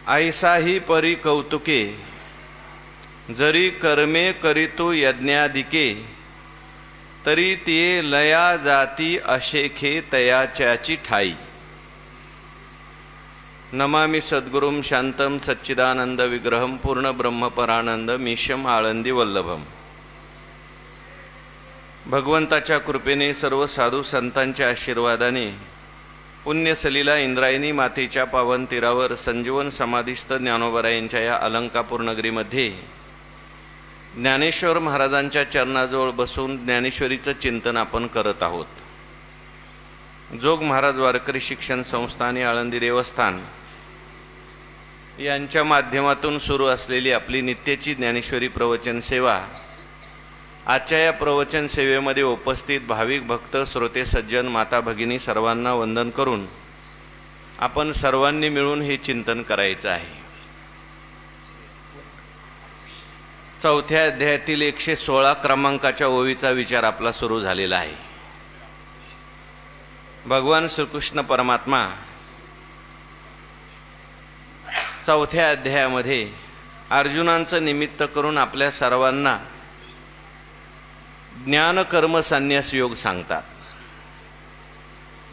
ऐसाही परी कौतुके जरी कर्मे करीतो यज्ञादिके तरी ते लया जाती अशेखे तयाच्याची ठाई। नमामि सद्गुरुं शांतं सच्चिदानंद विग्रहं पूर्ण ब्रह्मपरानंद मीशम आळंदी वल्लभम। भगवंताच्या कृपेने सर्व साधू संतांच्या आशीर्वादाने पुण्यसलीला इंद्रायणी मातेच्या पावन तीरावर संजीवन समाधिस्थ ज्ञानोबरायांच्या या अलंकापूर नगरीमध्ये ज्ञानेश्वर महाराजांच्या चरणाजवळ बसून ज्ञानेश्वरीचं चिंतन आपण करत आहोत। जोग महाराज वारकरी शिक्षण संस्था आणि आळंदी देवस्थान यांच्या माध्यमातून सुरू असलेली आपली नित्याची ज्ञानेश्वरी प्रवचन सेवा आजच्या या प्रवचन सेवेमध्ये उपस्थित भाविक भक्त श्रोते सज्जन माता भगिनी सर्वांना वंदन करून आपण सर्वांनी मिळून हे चिंतन करायचं आहे। चौथ्या अध्यायातील 116 क्रमांकाच्या ओवीचा विचार आपला सुरू झालेला आहे। भगवान श्रीकृष्ण परमात्मा चौथ्या अध्यायामध्ये अर्जुनांचं निमित्त करून आपल्या सर्वांना ज्ञान कर्म संन्यास योग सांगतात।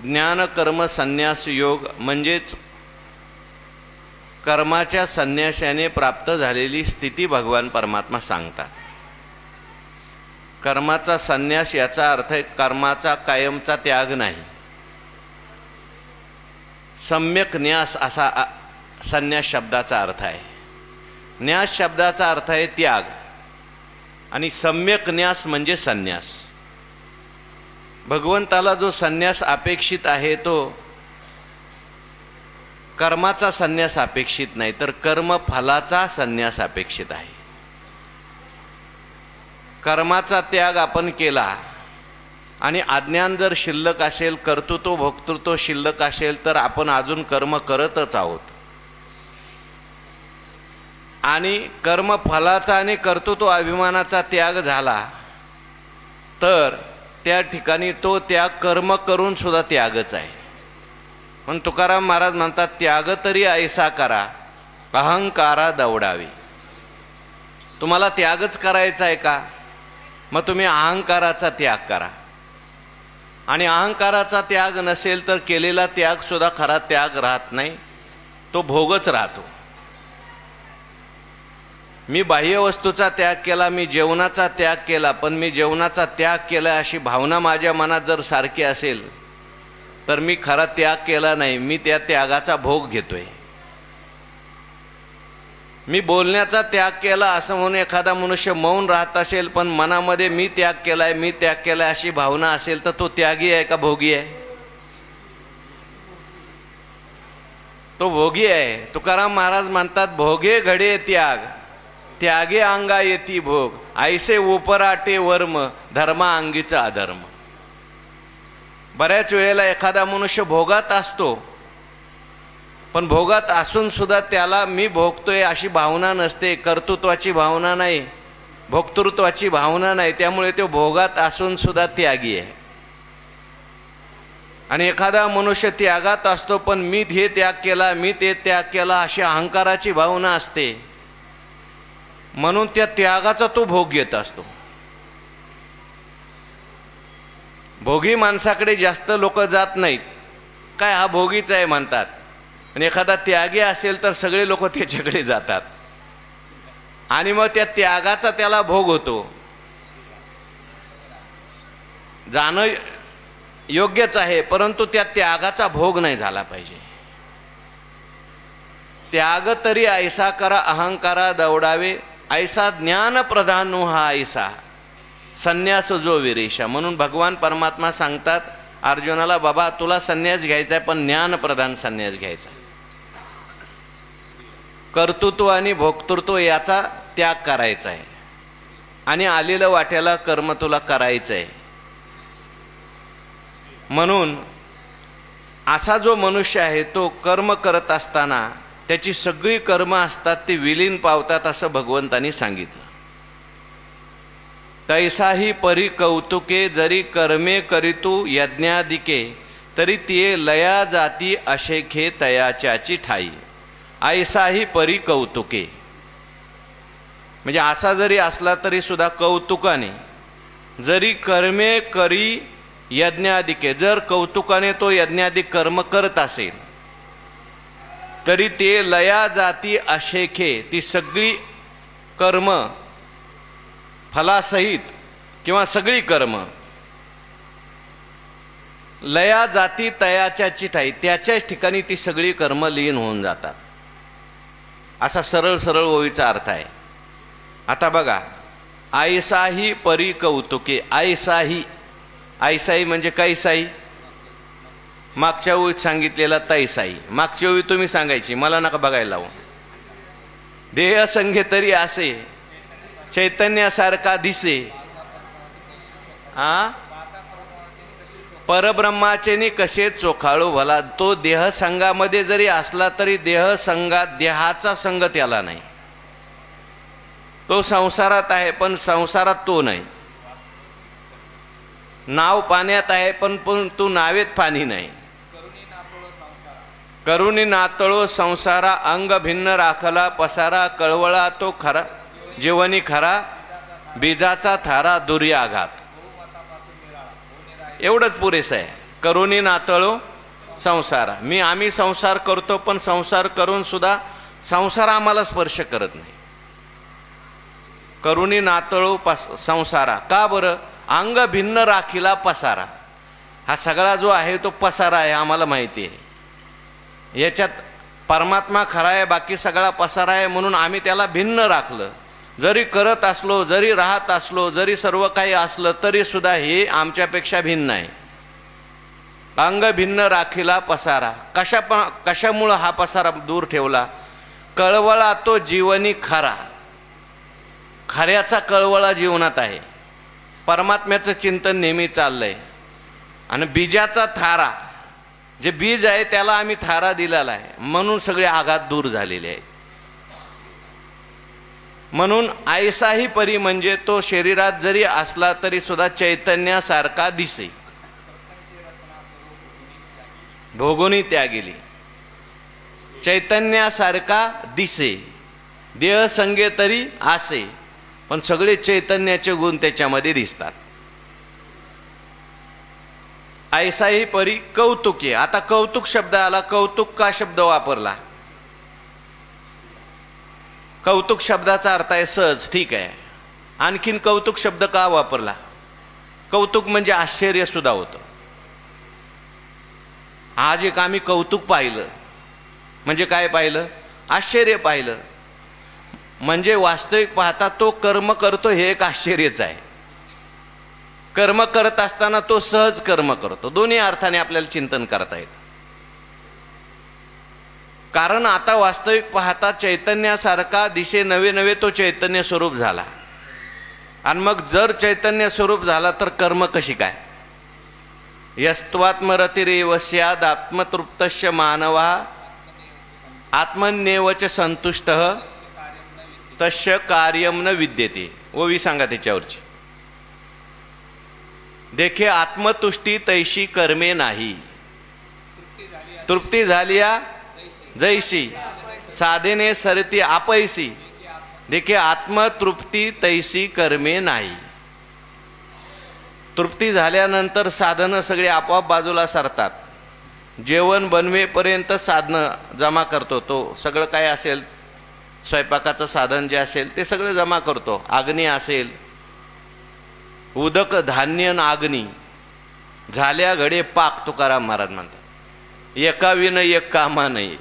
ज्ञान कर्म संन्यास योग म्हणजेच कर्माच्या संन्यासाने प्राप्त झालेली स्थिती भगवान परमात्मा सांगतात। कर्माचा संन्यास याचा अर्थ कर्माचा कायमचा त्याग नाही, सम्यक न्यास असा संन्यास शब्दाचा अर्थ आहे। न्यास शब्दाचा अर्थ आहे त्याग आणि सम्यक न्यास म्हणजे संन्यास। भगवंताला जो संन्यास अपेक्षित आहे तो कर्माचा संन्यास अपेक्षित नाही, तर कर्मफलाचा संन्यास अपेक्षित आहे। कर्माचा त्याग आपण केला आणि अज्ञान जर शिल्लक असेल, कर्तृत्व भोक्तृत्व शिल्लक असेल तर आपण अजून कर्म करतच आहोत। आणि कर्मफलाचा आणि कर्तृत्व अभिमानाचा त्याग झाला तर त्या ठिकाणी तो त्याग कर्म करून सुद्धा त्यागच आहे। पण तुकाराम महाराज म्हणतात त्याग तरी ऐसा करा अहंकारा दवडावी। तुम्हाला त्यागच करायचा आहे का, मग तुम्ही अहंकाराचा त्याग करा। आणि अहंकाराचा त्याग नसेल तर केलेला त्याग सुद्धा खरा त्याग राहत नाही, तो भोगच राहतो। मी बाह्य वस्तूचा त्याग केला, मी जेवणाचा त्याग केला, पण मी जेवणाचा त्याग केला अशी भावना माझ्या मनात जर सारखी असेल तर मी खरा त्याग केला नाही, मी त्या त्यागाचा भोग घेतोय। मी बोलण्याचा त्याग केला असं म्हणून एखादा मनुष्य मौन राहत असेल पण मनामध्ये मी त्याग केलाय मी त्याग केलाय अशी भावना असेल तर तो त्यागी आहे का भोगी आहे? तो भोगी आहे। तुकाराम महाराज म्हणतात भोगे घडे त्याग त्यागे अंगा येती भोग ऐसे उपराटे वर्म धर्मा अंगीचा अधर्म। बऱ्याच वेळेला एखादा मनुष्य भोगात असतो पण भोगात असून सुद्धा त्याला मी भोगतोय अशी भावना नसते, कर्तृत्वाची भावना नाही, भोक्तृत्वाची भावना नाही, त्यामुळे तो भोगात असून सुद्धा त्यागी आहे। आणि एखादा मनुष्य त्यागात असतो पण मी हे त्याग केला मी ते त्याग केला अशी अहंकाराची भावना असते, म्हणून त्या त्यागाचा तो भोग घेत असतो। भोगी माणसाकडे जास्त लोक जात नाहीत, काय हा भोगीच आहे म्हणतात। आणि एखादा त्यागी असेल तर सगळे लोक त्याच्याकडे जातात आणि मग त्या त्यागाचा त्याला भोग होतो। जाणं योग्यच आहे परंतु त्या त्यागाचा भोग नाही झाला पाहिजे। त्याग तरी ऐसा करा अहंकारा दवडावे ऐसा ज्ञान प्रधान हा ऐसा संन्यास जो विरेशा। म्हणून भगवान परमात्मा सांगतात अर्जुनाला बाबा तुला संन्यास घ्यायचा आहे पण ज्ञान प्रधान संन्यास घ्यायचा आहे। कर्तृत्व आणि भोक्तृत्व याचा त्याग करायचा आहे आणि आलेलं वाट्याला कर्म तुला करायचं आहे। म्हणून असा जो मनुष्य आहे तो कर्म करत असताना त्याची सगळी कर्म असतात ती विलीन पावतात असं भगवंतांनी सांगितलं। तैसाही परी कौतुके जरी कर्मे करीतू यज्ञादिके तरी ते लया जाती अशेखे तयाच्याची ठाई। ऐसाही परी कौतुके, म्हणजे असा जरी असला तरी सुद्धा कौतुकाने, जरी कर्मे करी यज्ञाधिके, जर कौतुकाने तो यज्ञाधिक कर्म करत असेल तरी ते लया जाती अशेखे, ती सगळी कर्म फलासहित किंवा सगळी कर्म लया जाती तयाच्या चिठाई, त्याच्याच ठिकाणी ती सगळी कर्म लीन होऊन जातात, असा सरळ सरळ ओळीचा अर्थ आहे. आता बघा, ऐसाही परी कौतुके, ऐसाही, ऐसाही म्हणजे कैसाही, मागच्या ओळीत सांगितलेला तैसाही, मागच्या ओळी तुम्ही सांगायची, मला नका बघायला लावू. देह संघे तरी असे चैतन्यासारखा दिसे, परब्रह्माचे नि कसे चोखाळू भला. तो देह संघामध्ये जरी असला तरी देह संघात देहाचा संघ त्याला नाही. तो संसारात आहे पण संसारात तो नाही. नाव पाण्यात आहे पण तू नावेत पाणी नाही. करुणी नातळो संसारा, अंग भिन्न राखला पसारा, कळवळा तो खरा जीवनी खरा, बीजाचा थारा दुर्याघात. एवढंच पुरेसं आहे. करुणी नातळो संसारा, आम्ही संसार करतो पण संसार करून सुद्धा संसार आम्हाला स्पर्श करत नाही. करुणी नातळो संसारा, का बरं? अंग भिन्न राखीला पसारा, हा सगळा जो आहे तो पसारा आहे, आम्हाला माहिती आहे. याच्यात परमात्मा खरा आहे, बाकी सगळा पसारा आहे, म्हणून आम्ही त्याला भिन्न राखलं. जरी करत असलो, जरी राहत असलो, जरी सर्व काही असलं तरी सुद्धा हे आमच्यापेक्षा भिन्न आहे. अंग भिन्न राखीला पसारा, कशामुळं हा पसारा दूर ठेवला? कळवळा तो जीवनी खरा, खऱ्याचा कळवळा जीवनात आहे. परमात्म्याचं चिंतन नेहमी चाललंय. आणि बीजाचा थारा, जे बीज आहे त्याला आम्ही थारा दिलेला आहे, म्हणून सगळे आघात दूर झालेले आहेत. म्हणून ऐसाही परी म्हणजे तो शरीरात जरी असला तरी सुद्धा चैतन्यासारखा दिसे, भोगुनी त्यागिली. चैतन्यासारखा दिसे, देह संगे तरी आसे, पण सगळे चैतन्याचे गुण त्याच्यामध्ये दिसतात. ऐसाही परी कौतुके. आता कौतुक शब्द आला, कौतुक का शब्द वापरला? कौतुक शब्दाचा अर्थ आहे सहज, ठीक आहे. आणखीन कौतुक शब्द का वापरला? कौतुक म्हणजे आश्चर्य सुद्धा होतं. आज एक आम्ही कौतुक पाहिलं, म्हणजे काय पाहिलं? आश्चर्य पाहिलं. म्हणजे वास्तविक पाहता तो कर्म करतो हे एक आश्चर्यच आहे. कर्म करत असताना तो सहज कर्म करतो. दोन्ही अर्थाने आपल्याला चिंतन करता येतं. कारण आता वास्तविक पाहता चैतन्यासारखा दिशे नवे नवे तो चैतन्य स्वरूप झाला. आणि मग जर चैतन्य स्वरूप झाला तर कर्म कशी काय? यस्त्वात्मरतिरेव स्याद आत्मतृप्तस्य मानवा आत्मन्येवच संतुष्टः तस्य कार्यम न विद्यते. ओवी सांगा त्याच्यावरची. देखे आत्मतुष्टी तैशी कर्मे नाही, तृप्ती झालिया जैसी साधने सरती आपैसी. देखे आत्मतृप्ती तैसी कर्मे नाही. तृप्ती झाल्यानंतर साधनं सगळे आपोआप बाजूला सरतात. जेवण बनवेपर्यंत साधनं जमा करतो, तो सगळं काय असेल स्वयंपाकाचं साधन जे असेल ते सगळं जमा करतो. अग्नी असेल, उदक धान्य न अग्नी झाल्या घडे पाक, तुकाराम महाराज म्हणतात. एका विन एक कामा नाही.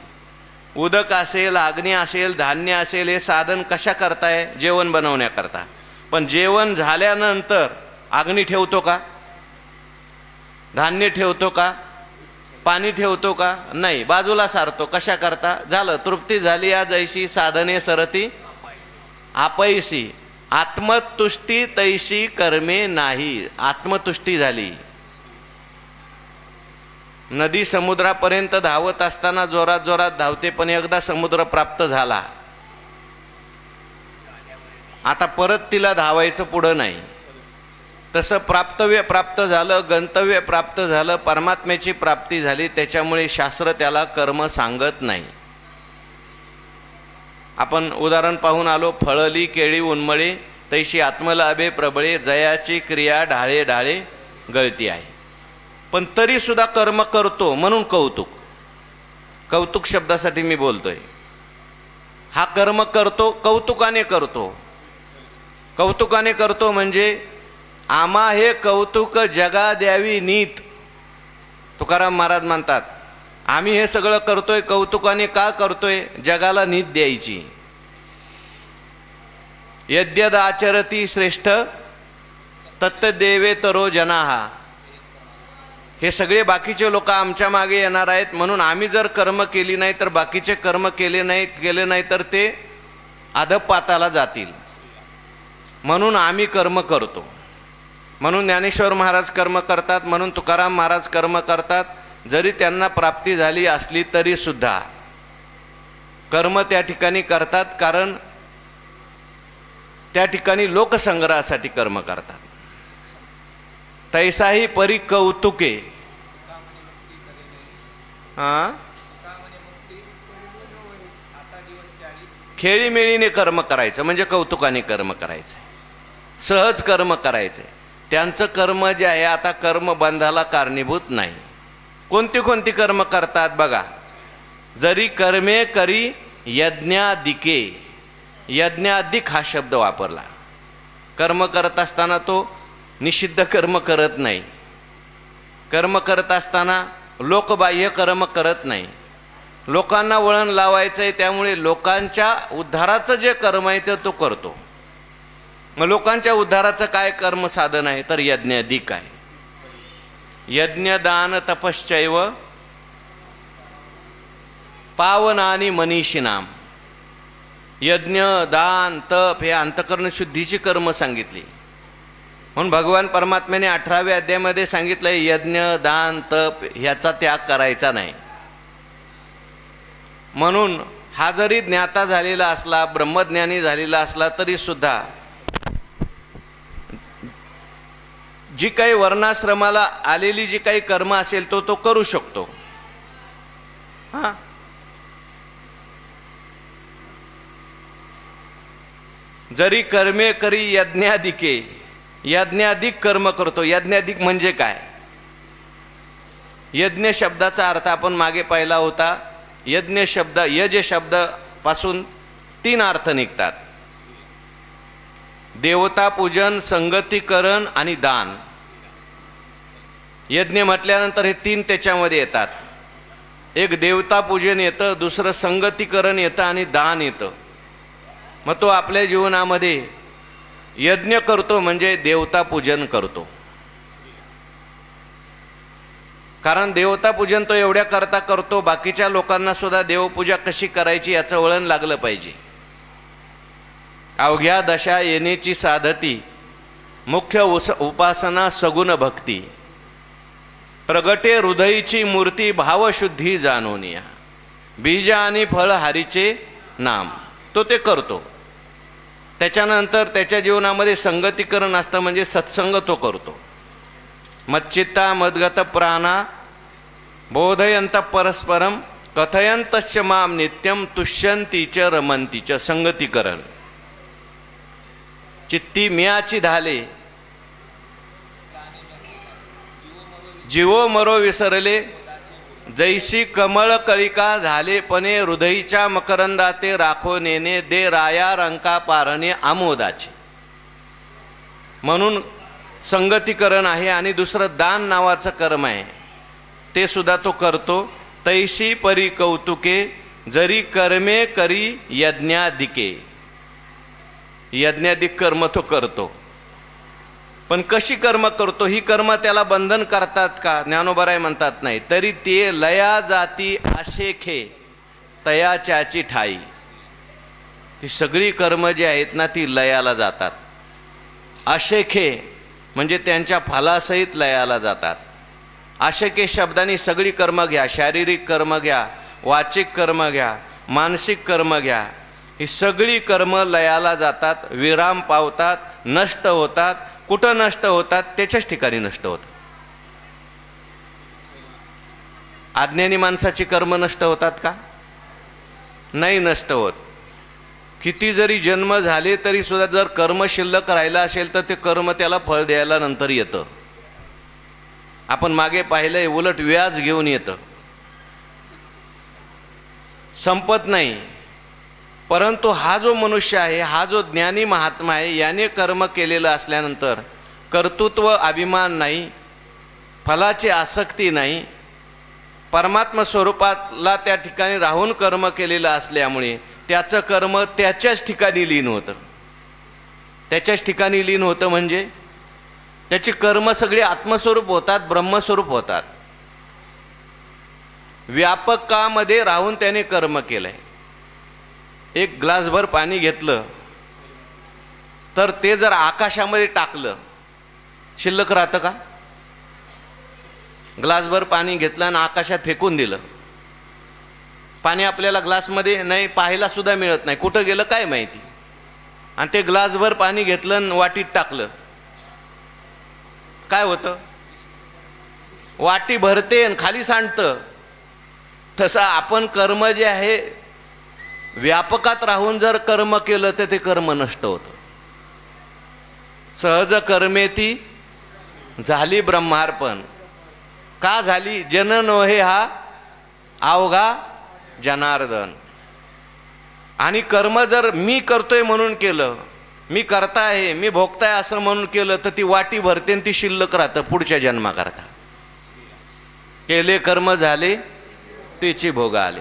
उदक असेल, अग्नी असेल, धान्य असेल, हे साधन कशा करताय? जेवण बनवण्याकरता. पण जेवण झाल्यानंतर अग्नी ठेवतो का? धान्य ठेवतो का? पाणी ठेवतो का? नाही, बाजूला सारतो. कशा करता? झालं, तृप्ती झाली या जैशी साधने सरती आपैसी आत्मतुष्टी तैशी कर्मे नाही. आत्मतुष्टी झाली. नदी समुद्रापर्यंत धावत असताना जोरात जोरात धावते, पण एकदा समुद्र प्राप्त झाला आता परत तिला धावायचं पुढं नाही. तसं प्राप्तव्य प्राप्त झालं, गंतव्य प्राप्त झालं, परमात्म्याची प्राप्ती झाली. त्याच्यामुळे शास्त्र त्याला कर्म सांगत नाही. आपण उदाहरण पाहून आलो, फळली केळी उन्मळे तैशी आत्मलाभे प्रबळे, जयाची क्रिया ढाळे ढाळे गळती आहे. पण तरी सुद्धा कर्म करतो म्हणून कौतुक. कौतुक शब्दासाठी मी बोलतोय. हा कर्म करतो कौतुकाने करतो. कौतुकाने करतो म्हणजे आम्हा हे कौतुक जगा द्यावी नीत. तुकाराम महाराज म्हणतात आम्ही हे सगळं करतोय कौतुकाने. का करतोय? जगाला नीत द्यायची. यद्यद आचरती श्रेष्ठ तत्देवे तरो जनाहा. हे सगळे बाकीचे लोक आमच्या मागे येणार आहेत म्हणून आम्ही जर कर्म केली नाही तर बाकीचे कर्म केले नाही तर ते अधपाताला जातील. म्हणून आम्ही कर्म करतो. म्हणून ज्ञानेश्वर महाराज कर्म करतात, म्हणून तुकाराम महाराज कर्म करतात. जरी त्यांना प्राप्ती झाली असली तरी सुद्धा कर्म त्या ठिकाणी करतात, कारण त्या ठिकाणी लोकसंग्रहासाठी कर्म करतात. तैसाही परी कौतुके. खेळीमेळीने कर्म करायचं म्हणजे कौतुकाने कर्म करायचं, सहज कर्म करायचं. त्यांचं कर्म जे आहे आता कर्मबंधाला कारणीभूत नाही. कोणती कोणती कर्म करतात बघा. जरी कर्मे करी यज्ञादिके. यज्ञाधिक हा शब्द वापरला. कर्म करत असताना तो निषिद्ध कर्म करत नाही. कर्म करत असताना लोकबाह्य कर्म करत नाही. लोकांना वळण लावायचं आहे त्यामुळे लोकांच्या उद्धाराचं जे कर्म आहे ते तो करतो. मग लोकांच्या उद्धाराचं काय कर्म साधन आहे तर यज्ञाधिक आहे. यज्ञ दान तपश्चैव पावनानी मनीषिनाम. यज्ञ दान तप हे अंतकरण शुद्धीची कर्म सांगितली. म्हणून भगवान परमात्म्याने 18व्या अध्यायामध्ये सांगितलंय यज्ञ दान तप ह्याचा त्याग करायचा नाही. म्हणून हा जरी ज्ञाता झालेला असला, ब्रह्मज्ञानी झालेला असला तरी सुद्धा जी काही वर्णाश्रमाला आलेली जी काही कर्म असेल तो करू शकतो. हां, जरी कर्मे करी यज्ञाधिके. यज्ञाधिक कर्म करतो. यज्ञाधिक म्हणजे काय? यज्ञ शब्दाचा अर्थ आपण मागे पाहिला होता. यज्ञ शब्द यज शब्दापासून 3 अर्थ निघतात. देवता पूजन, संगतीकरण आणि दान. यज्ञ म्हटल्यानंतर हे 3 त्याच्यामध्ये येतात. एक देवता पूजन येतं, दुसरं संगतीकरण येतं आणि दान येतं. मग तो आपल्या जीवनामध्ये यज्ञ करतो म्हणजे देवता पूजन करतो. कारण देवता पूजन तो एवढ्या करता करतो बाकीच्या लोकांना सुद्धा देवपूजा कशी करायची याचं वळण लागलं पाहिजे. अवघ्या दशा येण्याची साधती मुख्य उपासना सगुण भक्ती. प्रगटे हृदयीची मूर्ती भावशुद्धी जाणूनिया. बीज आणि फळ हरीचे नाम. तो ते करतो. त्याच्यानंतर त्याच्या जीवनामध्ये संगतीकरण असतं म्हणजे सत्संग तो करतो. मच्चित्ता मद्गत प्राणा बोधयंत परस्परम कथयंतश्च माम नित्यम तुष्यंती च रमंती च. संगतीकरण. चित्ती मियाची धाले जीवो मरो विसरले जैशी कमळ कळिका झाले पणे हृदयीच्या मकरंदाते राखो नेने दे राया रंका पारणे आमोदाचे. म्हणून संगतीकरण आहे. आणि दुसरं दान नावाचं कर्म आहे ते सुद्धा तो करतो. तैशी परी कौतुके जरी कर्मे करी यज्ञाधिके. यज्ञाधिक कर्म तो करतो. पण कशी कर्म करतो? ही कर्म त्याला बंधन करतात का? ज्ञानोबराय म्हणतात नाही. तरी ते लया जाती आशेखे तयाच्याची ठाई. ती सगळी कर्म जी आहेत ना ती लयाला जातात. आशेखे म्हणजे त्यांच्या फलासहित लयाला जातात. आशेके शब्दाने सगळी कर्म घ्या. शारीरिक कर्म घ्या, वाचिक कर्म घ्या, मानसिक कर्म घ्या. ही सगळी कर्म लयाला जातात, विराम पावतात, नष्ट होतात. कुठं नष्ट होतात? त्याच्याच ठिकाणी नष्ट होतात. अज्ञानी माणसाची कर्म नष्ट होतात का? नाही नष्ट होत. किती जरी जन्म झाले तरी सुद्धा जर कर्म शिल्लक राहिलं असेल तर ते कर्म त्याला फळ द्यायला नंतर येतं. आपण मागे पाहिलंय, उलट व्याज घेऊन येतं, संपत नाही. परंतु हा जो मनुष्य आहे, हा जो ज्ञानी महात्मा आहे, याने कर्म केलेलं असल्यानंतर कर्तृत्व अभिमान नाही, फलाची आसक्ती नाही, परमात्मा स्वरूपातला त्या ठिकाणी राहून कर्म केलेलं असल्यामुळे त्याचं कर्म त्याच्याच ठिकाणी लीन होतं. त्याच्याच ठिकाणी लीन होतं म्हणजे त्याची कर्म सगळी आत्मस्वरूप होतात, ब्रह्मस्वरूप होतात. व्यापकामध्ये राहून त्याने कर्म केलंय. एक ग्लासभर पाणी घेतलं तर ते जर आकाशामध्ये टाकलं, शिल्लक राहतं का? ग्लासभर पाणी घेतलं आणि आकाशात फेकून दिलं, पाणी आपल्याला ग्लासमध्ये नाही पाहायला सुद्धा मिळत नाही, कुठं गेलं काय माहिती. आणि ते ग्लासभर पाणी घेतलं आणि वाटीत टाकलं, काय होतं? वाटी भरते आणि खाली सांडतं. तसं आपण कर्म जे आहे व्यापकात राहून जर कर्म केलं तर ते कर्म नष्ट होतं. सहज कर्मेती झाली ब्रह्मार्पण. का झाली? जन नोहे हा अवघा जनार्दन. आणि कर्म जर मी करतोय म्हणून केलं, मी करता आहे, मी भोगताय असं म्हणून केलं तर ती वाटी भरते आणि ती शिल्लक राहतं पुढच्या जन्माकरता. केले कर्म झाले त्याची भोग आले.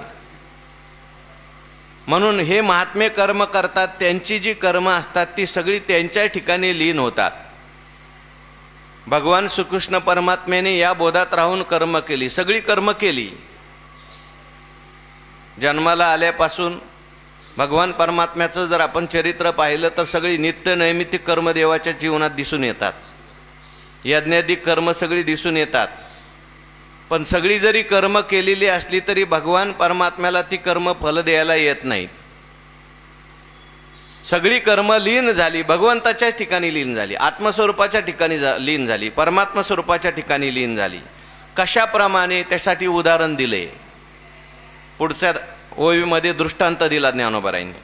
म्हणून हे महात्मे कर्म करतात, त्यांची जी कर्म असतात ती सगळी त्यांच्या ठिकाणी लीन होतात. भगवान श्रीकृष्ण परमात्म्याने या बोधात राहून कर्म केली, सगळी कर्म केली. जन्माला आल्यापासून भगवान परमात्म्याचं जर आपण चरित्र पाहिलं तर सगळी नित्य नैमित्तिक कर्म देवाच्या जीवनात दिसून येतात. यज्ञाधिक कर्म सगळी दिसून येतात. पण सगळी जरी कर्म केलेली असली तरी भगवान परमात्म्याला ती कर्म फल द्यायला येत नाहीत. सगळी कर्म लीन झाली, भगवंताच्या ठिकाणी लीन झाली, आत्मस्वरूपाच्या ठिकाणी लीन झाली, परमात्मा स्वरूपाच्या ठिकाणी लीन झाली. कशाप्रमाणे? त्यासाठी उदाहरण दिले. पुढच्या ओवीमध्ये दृष्टांत दिला ज्ञानोबारायांनी.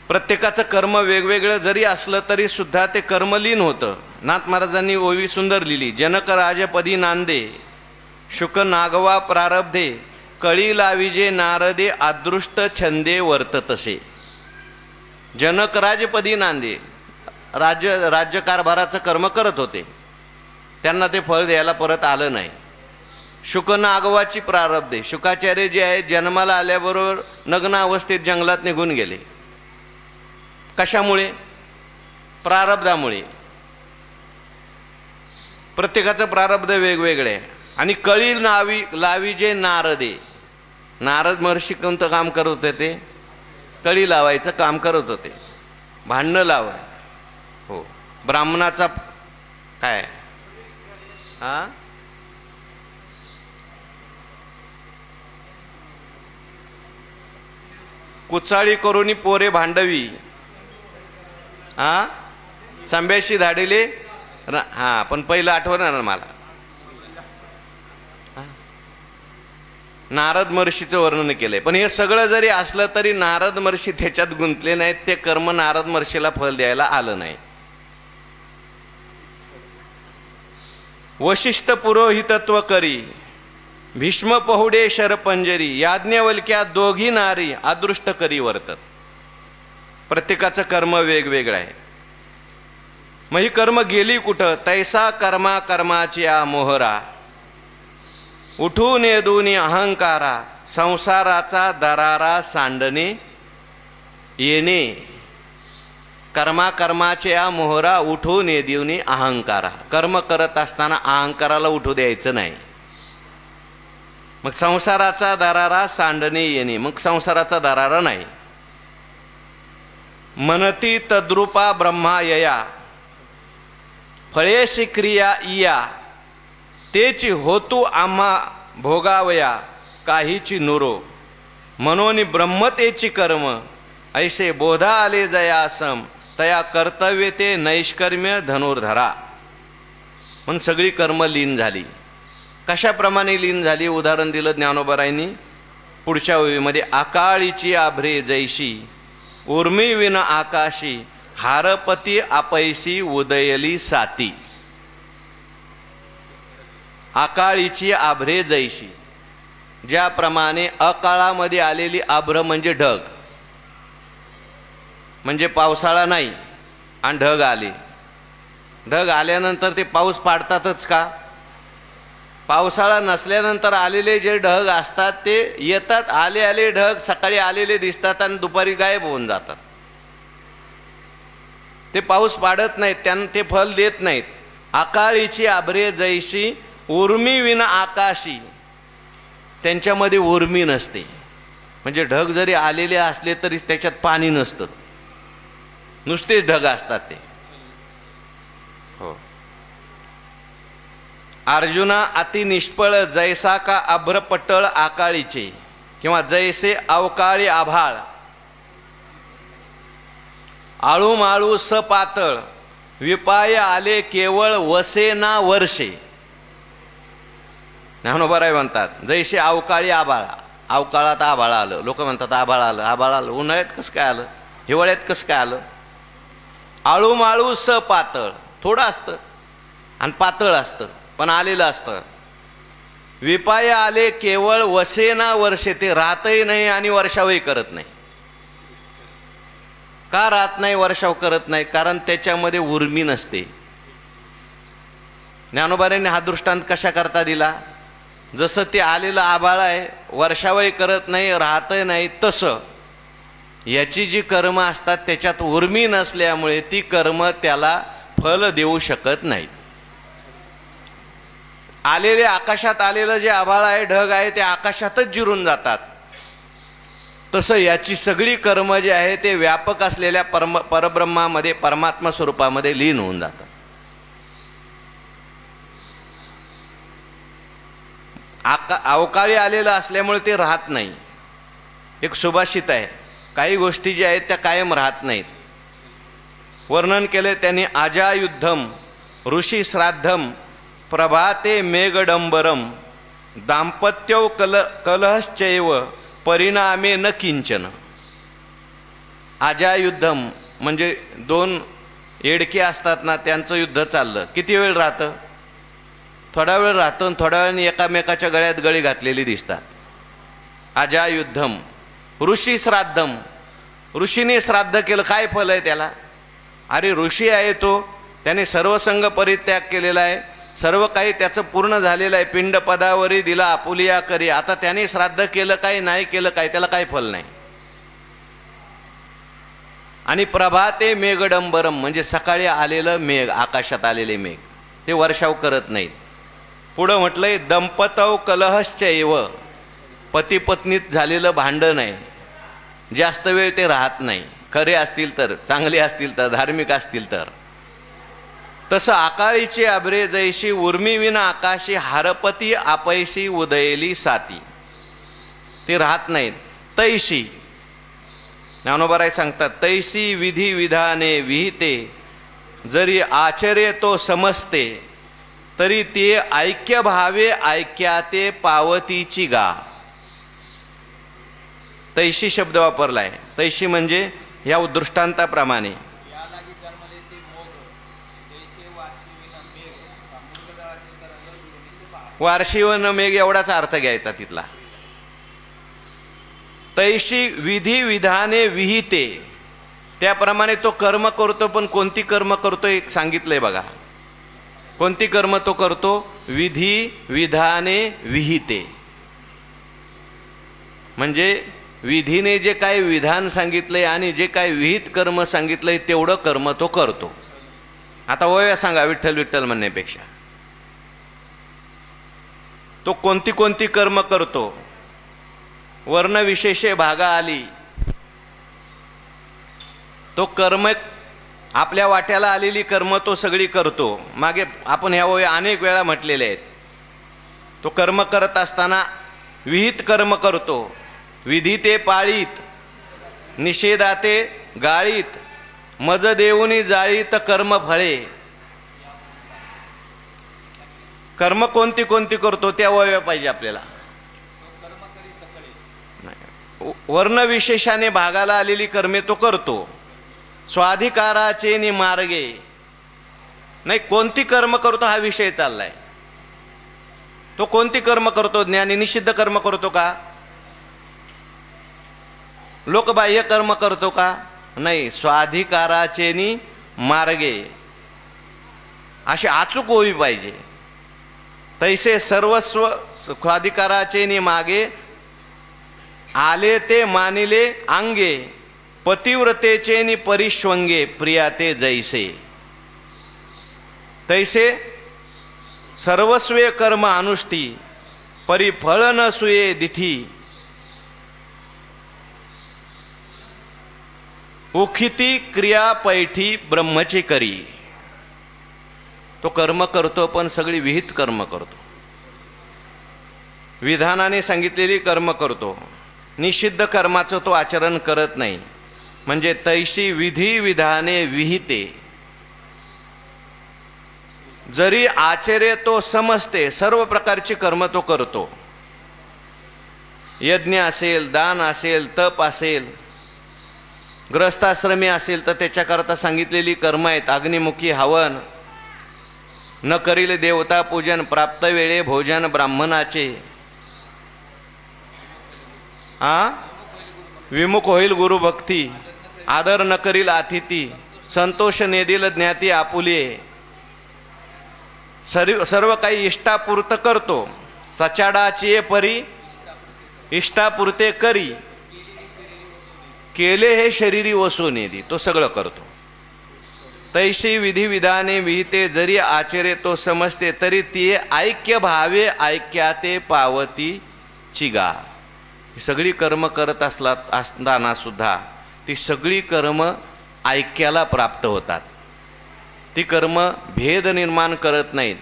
प्रत्येकाचं कर्म वेगवेगळं जरी असलं तरी सुद्धा ते कर्म लीन होतं. नाथ महाराजांनी ओवी सुंदर लिहिली. जनक राजपदी नांदे शुक नागवा प्रारब्धे कळी लाविजे नारदे अदृष्ट छंदे वर्ततसे. जनक राजपदी नांदे राज्यकारभाराचं कर्म करत होते, त्यांना ते फळ द्यायला परत आलं नाही. शुक नागवाची प्रारब्धे, शुकाचार्य जे आहेत जन्माला आल्याबरोबर नग्न अवस्थेत जंगलात निघून गेले. कशामुळे? प्रारब्धामुळे. प्रत्येकाचं प्रारब्ध वेगवेगळे. आणि कळी लावी जे नारदे, नारद महर्षी कोणतं काम करत होते? ते कळी लावायचं काम करत होते, भांडणं लावाय. हो, ब्राह्मणाचा काय हा कुचाळी करूनी पोरे भांडवी, हा संभ्याशी धाडिले. हा पण पहिलं आठवणार ना मला, नारद महर्षीचं वर्णन केलंय. पण हे सगळं जरी असलं तरी नारद महर्षी त्याच्यात गुंतले नाहीत. ते कर्म नारद महर्षीला फल द्यायला आलं नाही. वशिष्ठ पुरोहितत्व करी भीष्म पहुडे शरपंजरी याज्ञवल्क्या दोघी नारी अदृष्ट करी वर्तत. प्रत्येकाचं कर्म वेगवेगळं आहे. मग ही कर्म गेली कुठं? तैसा कर्मा कर्माची मोहरा उठून येदूनी अहंकारा संसाराचा दरारा सांडणे येणे. कर्मा कर्माचे मोहरा उठून येदूनी अहंकारा. कर्म करत असताना अहंकाराला उठू द्यायचं नाही. मग संसाराचा दरारा सांडणे येणे, मग संसाराचा दरारा नाही. मनती तद्रूपा ब्रह्मा यया फळेशी क्रिया इया तेची होतू आम्हा भोगावया काहीची नुरो मनोनी ब्रह्मतेची कर्म ऐसे बोधा आले जया असम तया कर्तव्य ते नैष्कर्म्य धनुर्धरा. म्हणून सगळी कर्म लीन झाली. कशाप्रमाणे लीन झाली? उदाहरण दिलं ज्ञानोबारायांनी. पुढच्या ओळीमध्ये आकाळीची आभरे जैशी उर्मी विन आकाशी हारपती आपैसी उदयली साती. आकाळीची आभरे जैशी, ज्याप्रमाणे अकाळामध्ये आलेली आभ्र म्हणजे ढग, म्हणजे पावसाळा नाही आणि ढग आले. ढग आल्यानंतर ते पाऊस पाडतातच का? पावसाळा नसल्यानंतर आलेले जे ढग असतात ते येतात, आले आले ढग सकाळी आलेले दिसतात आणि दुपारी गायब होऊन जातात. ते पाऊस पाडत नाहीत, त्यांना ते फल देत नाहीत. आकाळीची आभरे जैशी उर्मी विना आकाशी, त्यांच्यामध्ये उर्मी नसते. म्हणजे ढग जरी आलेले असले तरी त्याच्यात पाणी नसतं, नुसतेच ढग असतात ते. हो. अर्जुना अति निष्फळ जैसा का अभ्रपटळ आकाळीचे, किंवा जैसे अवकाळी आभाळ आळूमाळू सपातळ विपाय आले केवळ वसे ना वर्षे. ज्ञानोबा म्हणतात जैसे अवकाळी आभाळ, अवकाळात आभाळ आलं. लोक म्हणतात आभाळ आलं, आभाळ आलं. उन्हाळ्यात कसं काय आलं, हिवाळ्यात कसं काय आलं? आळूमाळू सपातळ, थोडं असतं आणि पातळ असतं पण आलेलं असतं. विपाय आले केवळ वसे ना वर्षे, ते राहतही नाही आणि वर्षावही करत नाही. का राहत नाही, वर्षाव करत नाही? कारण त्याच्यामध्ये उर्मी नसते. ज्ञानोबांनी हा दृष्टांत कशा करता दिला? जसं ते आलेलं आभाळ आहे, वर्षावही करत नाही, राहतही नाही, तसं याची जी कर्म असतात त्याच्यात उर्मी नसल्यामुळे ती कर्म त्याला फल देऊ शकत नाहीत. आलेले आकाशात आलेलं जे आभाळ आहे, ढग आहे, ते आकाशातच जिरून जातात. तसं याची सगळी कर्म जे आहे ते व्यापक असलेल्या परब्रह्मामध्ये, परमात्मा स्वरूपामध्ये लीन होऊन जातात. अवकाळी आलेलं असल्यामुळे ते राहत नाही. एक सुभाषित आहे, काही गोष्टी ज्या आहेत त्या कायम राहत नाहीत. वर्णन केले त्यांनी, आजायुद्धम ऋषी श्राद्धम प्रभाते मेघडंबरम दाम्पत्यो कलहश्चैव परिणामे न किंचन. आजायुद्धम म्हणजे दोन येडके असतात ना, त्यांचं युद्ध चाललं. किती वेळ राहतं? थोडा वेळ राहतं आणि थोड्या वेळाने एकामेकाच्या गळ्यात गळी घातलेली दिसतात. आजायुद्धम. ऋषी श्राद्धम, ऋषीने श्राद्ध केलं, काय फल आहे त्याला? अरे ऋषी आहे तो, त्याने सर्वसंग परित्याग केलेला आहे, सर्व काही त्याचं पूर्ण झालेलं आहे. पिंड पदावरी दिला आपुलिया करी. आता त्याने श्राद्ध केलं काय, नाही केलं काय, त्याला काय फल नाही. आणि प्रभाते मेघडंबरम म्हणजे सकाळी आलेलं मेघ, आकाशात आलेले मेघ, ते वर्षाव करत नाहीत. पुढं म्हटलंय दंपतव कलहश्चैव, पती पत्नीत झालेलं भांडण आहे, जास्त वेळ ते राहत नाही. खरे असतील तर, चांगले असतील तर, धार्मिक असतील तर. तसं आकाळीची आभरे जैशी उर्मी विना आकाशी हारपती आपैसी उदयली साती, ते राहत नाहीत. तैशी ज्ञानोबाराय सांगतात, तैसी विधी विधाने विहिते जरी आचर्य तो समजते तरी ते ऐक्य भावे ऐक्याते पावतीची गा. तैशी शब्द वापरलाय. तैशी म्हणजे ह्या दृष्टांताप्रमाणे. वार्षी व न मेघ एवढाच अर्थ घ्यायचा तिथला. तैशी विधी विधाने विहिते, त्याप्रमाणे तो कर्म करतो. पण कोणती कर्म करतो एक सांगितलंय बघा. कोणती कर्म तो करतो? विधी विधाने विहिते, म्हणजे विधीने जे काय विधान सांगितलंय आणि जे काय विहित कर्म सांगितलंय तेवढं कर्म तो करतो. आता वया सांगा विठ्ठल विठ्ठल म्हणण्यापेक्षा. तो कोणती कोणती कर्म करतो? वर्णविशेषे भागा आली. तो कर्म आपल्या वाट्याला आलेली कर्म तो सगळी करतो. मागे आपण ह्या वया अनेक वेळा म्हटलेले आहेत. तो कर्म करत असताना विहित कर्म करतो. विधिते पाळीत, निषेधाते गाळीत, मज देऊनी जाळीत कर्म फळे. कर्म कोणती कोणती करतो त्या वया पाहिजे आपल्याला. वर्णविशेषाने भागाला आलेली कर्मे तो करतो. स्वाधिकाराचे नि मार्गे, नाही कोणती कर्म करतो हा विषय चाललाय. तो कोणती कर्म करतो? ज्ञानी निषिद्ध कर्म करतो का? लोकबाह्य कर्म करतो का? नाही. स्वाधिकाराचे नि मार्गे अशी अचूक होई पाहिजे. तैसे सर्वस्व स्वाधिकाराचे नि मागे आले ते मानिले अंगे, पतिव्रतेचे नि परिश्वंगे प्रिया ते जैसे. तैसे सर्वस्वे कर्म अनुष्ठी, परिफळ न सुये दिठी. उखिती क्रिया पैठी ब्रह्मची करी. तो कर्म करतो पण सगळी विहित कर्म करतो. विधानाने सांगितलेली कर्म करतो, निषिद्ध कर्माचं तो आचरण करत नाही. म्हणजे तैशी विधी विधाने विहिते, जरी आचर्य तो समजते सर्व प्रकारची कर्म तो करतो. यज्ञ असेल, दान असेल, तप असेल, ग्रहस्थाश्रमी असेल तर त्याच्याकरता सांगितलेली कर्म आहेत. अग्निमुखी हवन, न करील देवता पूजन, प्राप्त वेळे भोजन ब्राह्मणाचे, विमुख होईल गुरुभक्ती, आदर न करील अतिथी, संतोष नेदिल ज्ञाती आपुले. सर्व काही इष्टापुरत करतो. सचाडाची परी इष्टापुरते करी, केले हे शरीरी वसुनेदी. तो सगळं करतो. तैशी विधी विधाने विहिते, जरी आचरे तो समजते, तरी ती ऐक्य भावे ऐक्याते पावती चिगा. सगळी कर्म करत असताना सुद्धा ती सगळी कर्म ऐक्याला प्राप्त होतात. ती कर्म भेद निर्माण करत नाहीत.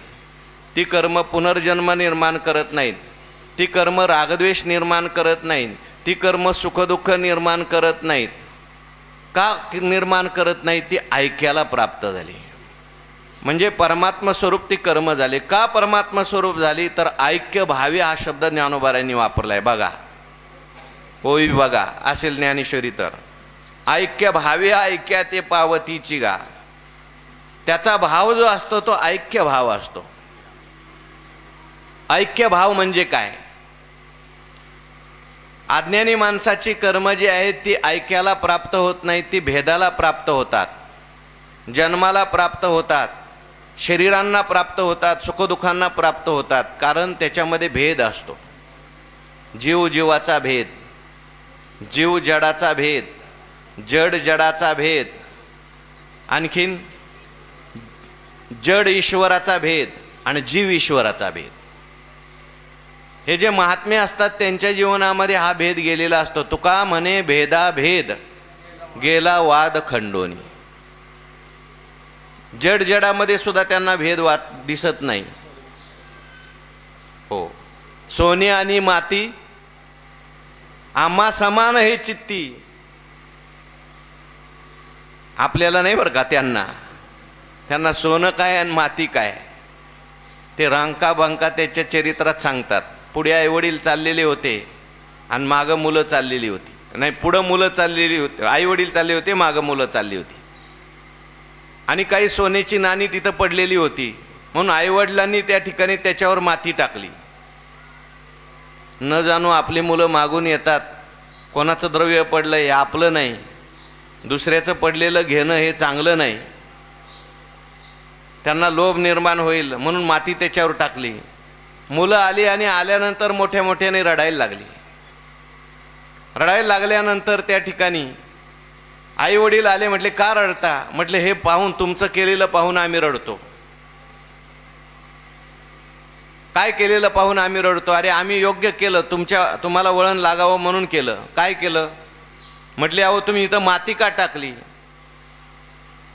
ती कर्म पुनर्जन्म निर्माण करत नाहीत. ती कर्म रागद्वेष निर्माण करत नाहीत. ती कर्म सुखदुःख निर्माण करत नाहीत. का निर्माण करत नाही? ती ऐक्याला प्राप्त झाली म्हणजे परमात्मा स्वरूप ती कर्म झाली. का परमात्मा स्वरूप झाली? तर ऐक्य भावे हा शब्द ज्ञानोबारांनी वापरलाय. बघा, होई बघा असेल ज्ञानेश्वरी तर, ऐक्य भावे ऐक्या ते पावतीची गा. त्याचा भाव जो असतो तो ऐक्य भाव असतो. ऐक्य भाव म्हणजे काय? अज्ञानी माणसाची कर्म जी आहेत ती ऐक्याला प्राप्त होत नाही, ती भेदाला प्राप्त होतात, जन्माला प्राप्त होतात, शरीरांना प्राप्त होतात, सुखदुःखांना प्राप्त होतात. कारण त्याच्यामध्ये भेद असतो. जीव जीवाचा भेद, जीव जडाचा भेद, जड जडाचा भेद, आणखीन जड ईश्वराचा भेद आणि जीव ईश्वराचा भेद. हे जे महात्मे असतात त्यांच्या जीवनामध्ये हा भेद गेलेला असतो. तुका म्हणे भेदा भेद गेला वाद खंडोनी. जड जडामध्ये सुद्धा त्यांना भेद दिसत नाही. हो, सोने आणि माती आम्हा समान हे चित्ती. आपल्याला नाही बरं का, त्यांना सोनं काय आणि माती काय ते रांका बांका त्याच्या चरित्रात सांगतात. पुढे आईवडील चाललेले होते आणि मागं मुलं चाललेली होती. नाही, पुढं मुलं चाललेली होती, आईवडील चालले होते, मागं मुलं चालली होती. आणि काही सोन्याची नाणी तिथं पडलेली होती म्हणून आईवडिलांनी त्या ठिकाणी त्याच्यावर माती टाकली. न जाणू आपली मुलं मागून येतात, कोणाचं द्रव्य पडलं हे आपलं नाही, दुसऱ्याचं पडलेलं घेणं हे चांगलं नाही. त्यांना लोभ निर्माण होईल म्हणून माती त्याच्यावर टाकली. मुलं आली आणि आल्यानंतर मोठ्या मोठ्याने रडायला लागली. रडायला लागल्यानंतर त्या ठिकाणी आई वडील आले. म्हटले का रडता? म्हटले हे पाहून, तुमचं केलेलं पाहून आम्ही रडतो. काय केलेलं पाहून आम्ही रडतो? अरे आम्ही योग्य केलं, तुम्हाला वळण लागावं म्हणून केलं. काय केलं? म्हटले अहो तुम्ही इथं माती का टाकली?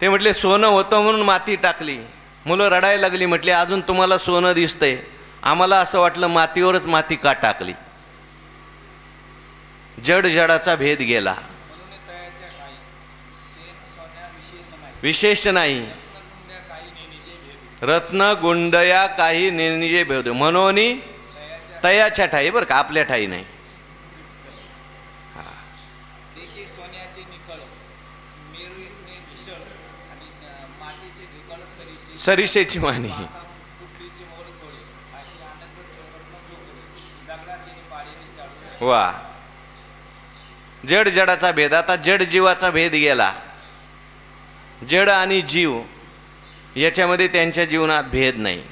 ते म्हटले सोनं होतं म्हणून माती टाकली. मुलं रडायला लागली. म्हटले अजून तुम्हाला सोनं दिसतंय, आम्हाला असं वाटलं मातीवरच माती का टाकली. जड जडाचा भेद गेला. विशेष नाही, रत्न गुंडया काही नेनिजे भेद म्हणून तयाच्या ठाई, बरं का, आपल्या ठाई नाही. सरिसेची वाणी. वा, जड जडाचा भेद. आता जड जीवाचा भेद गेला. जड आणि जीव याच्यामध्ये त्यांच्या जीवनात भेद नाही,